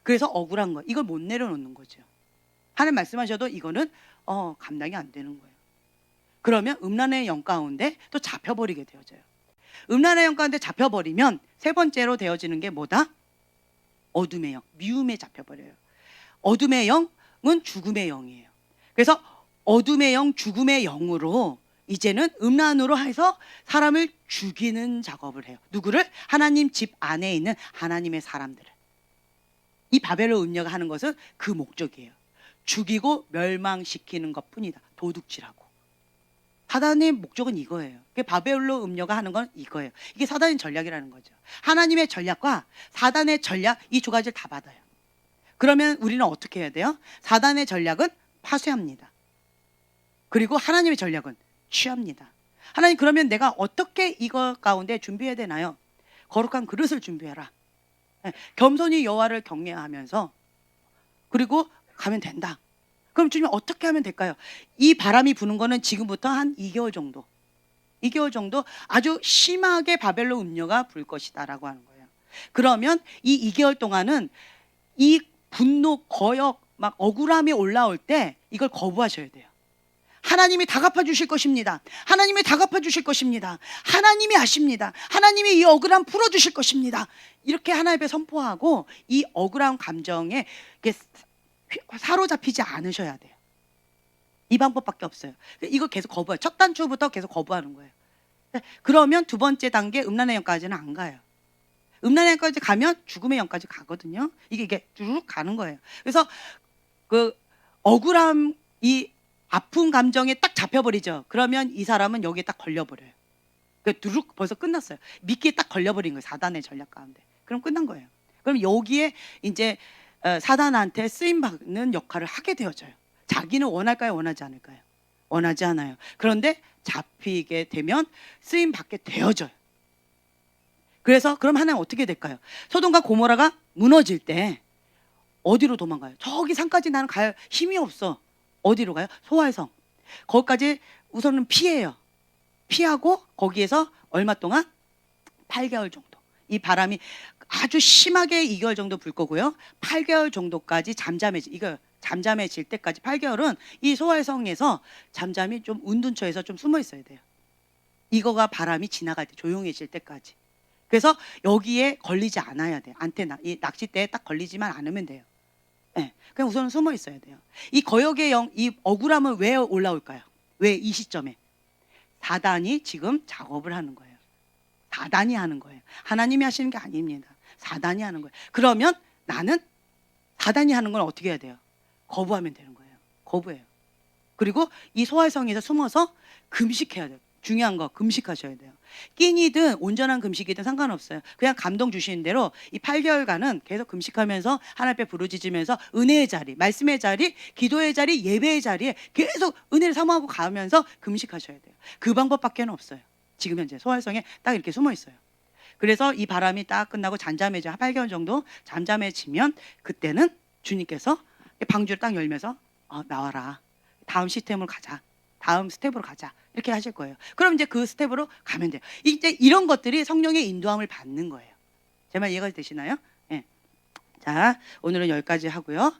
그래서 억울한 거, 이걸 못 내려놓는 거죠. 하나님 말씀하셔도 이거는 감당이 안 되는 거예요. 그러면 음란의 영 가운데 또 잡혀버리게 되어져요. 음란의 영 가운데 잡혀버리면 세 번째로 되어지는 게 뭐다? 어둠의 영, 미움에 잡혀버려요. 어둠의 영은 죽음의 영이에요. 그래서 어둠의 영, 죽음의 영으로 이제는 음란으로 해서 사람을 죽이는 작업을 해요. 누구를? 하나님 집 안에 있는 하나님의 사람들을. 이 바벨론 음녀가 하는 것은 그 목적이에요. 죽이고 멸망시키는 것뿐이다. 도둑질하고. 사단의 목적은 이거예요. 바벨론 음녀가 하는 건 이거예요. 이게 사단의 전략이라는 거죠. 하나님의 전략과 사단의 전략, 이 두 가지를 다 받아요. 그러면 우리는 어떻게 해야 돼요? 사단의 전략은 파쇄합니다. 그리고 하나님의 전략은 취합니다. 하나님, 그러면 내가 어떻게 이거 가운데 준비해야 되나요? 거룩한 그릇을 준비해라. 겸손히 여호와를 경외하면서 그리고 가면 된다. 그럼 주님 어떻게 하면 될까요? 이 바람이 부는 거는 지금부터 한 2개월 정도. 2개월 정도 아주 심하게 바벨론 음녀가 불 것이다라고 하는 거예요. 그러면 이 2개월 동안은 이 분노, 거역, 막 억울함이 올라올 때 이걸 거부하셔야 돼요. 하나님이 다 갚아주실 것입니다. 하나님이 다 갚아주실 것입니다. 하나님이 아십니다. 하나님이 이 억울함 풀어주실 것입니다. 이렇게 하나님 앞에 선포하고 이 억울한 감정에 사로잡히지 않으셔야 돼요. 이 방법밖에 없어요. 이거 계속 거부해요. 첫 단추부터 계속 거부하는 거예요. 그러면 두 번째 단계 음란의 영까지는 안 가요. 음란의 영까지 가면 죽음의 영까지 가거든요. 이게 쭉 가는 거예요. 그래서 그 억울함, 이 아픈 감정에 딱 잡혀버리죠. 그러면 이 사람은 여기에 딱 걸려버려요. 두룩 벌써 끝났어요. 미끼에 딱 걸려버린 거예요. 사단의 전략 가운데. 그럼 끝난 거예요. 그럼 여기에 이제 사단한테 쓰임받는 역할을 하게 되어져요. 자기는 원할까요? 원하지 않을까요? 원하지 않아요. 그런데 잡히게 되면 쓰임받게 되어져요. 그래서 그럼 하나는 어떻게 될까요? 소돔과 고모라가 무너질 때 어디로 도망가요? 저기 산까지 나는 갈 힘이 없어. 어디로 가요? 소아의 성. 거기까지 우선은 피해요. 피하고 거기에서 얼마 동안? 8개월 정도. 이 바람이 아주 심하게 2개월 정도 불 거고요. 8개월 정도까지 잠잠해질 때까지 8개월은 이 소활성에서 잠잠이 좀 운둔처에서 좀 숨어 있어야 돼요. 이거가 바람이 지나갈 때 조용해질 때까지. 그래서 여기에 걸리지 않아야 돼요. 안테나 이 낚싯대에 딱 걸리지만 않으면 돼요. 예. 그냥 우선은 숨어 있어야 돼요. 이 거역의 영, 이 억울함은 왜 올라올까요? 왜 이 시점에? 사단이 지금 작업을 하는 거예요. 사단이 하는 거예요. 하나님이 하시는 게 아닙니다. 사단이 하는 거예요. 그러면 나는 사단이 하는 건 어떻게 해야 돼요? 거부하면 되는 거예요. 거부해요. 그리고 이 소활성에서 숨어서 금식해야 돼요. 중요한 거 금식하셔야 돼요. 끼니든 온전한 금식이든 상관없어요. 그냥 감동 주시는 대로 이 8개월간은 계속 금식하면서 하나님 앞에 부르짖으면서 은혜의 자리, 말씀의 자리, 기도의 자리, 예배의 자리에 계속 은혜를 사모하고 가면서 금식하셔야 돼요. 그 방법밖에 없어요. 지금 현재 소활성에 딱 이렇게 숨어 있어요. 그래서 이 바람이 딱 끝나고 잠잠해져 8개월 정도 잠잠해지면 그때는 주님께서 방주를 딱 열면서 나와라. 다음 시스템으로 가자. 다음 스텝으로 가자. 이렇게 하실 거예요. 그럼 이제 그 스텝으로 가면 돼요. 이제 이런 것들이 성령의 인도함을 받는 거예요. 제 말 이해가 되시나요? 예. 자, 오늘은 여기까지 하고요.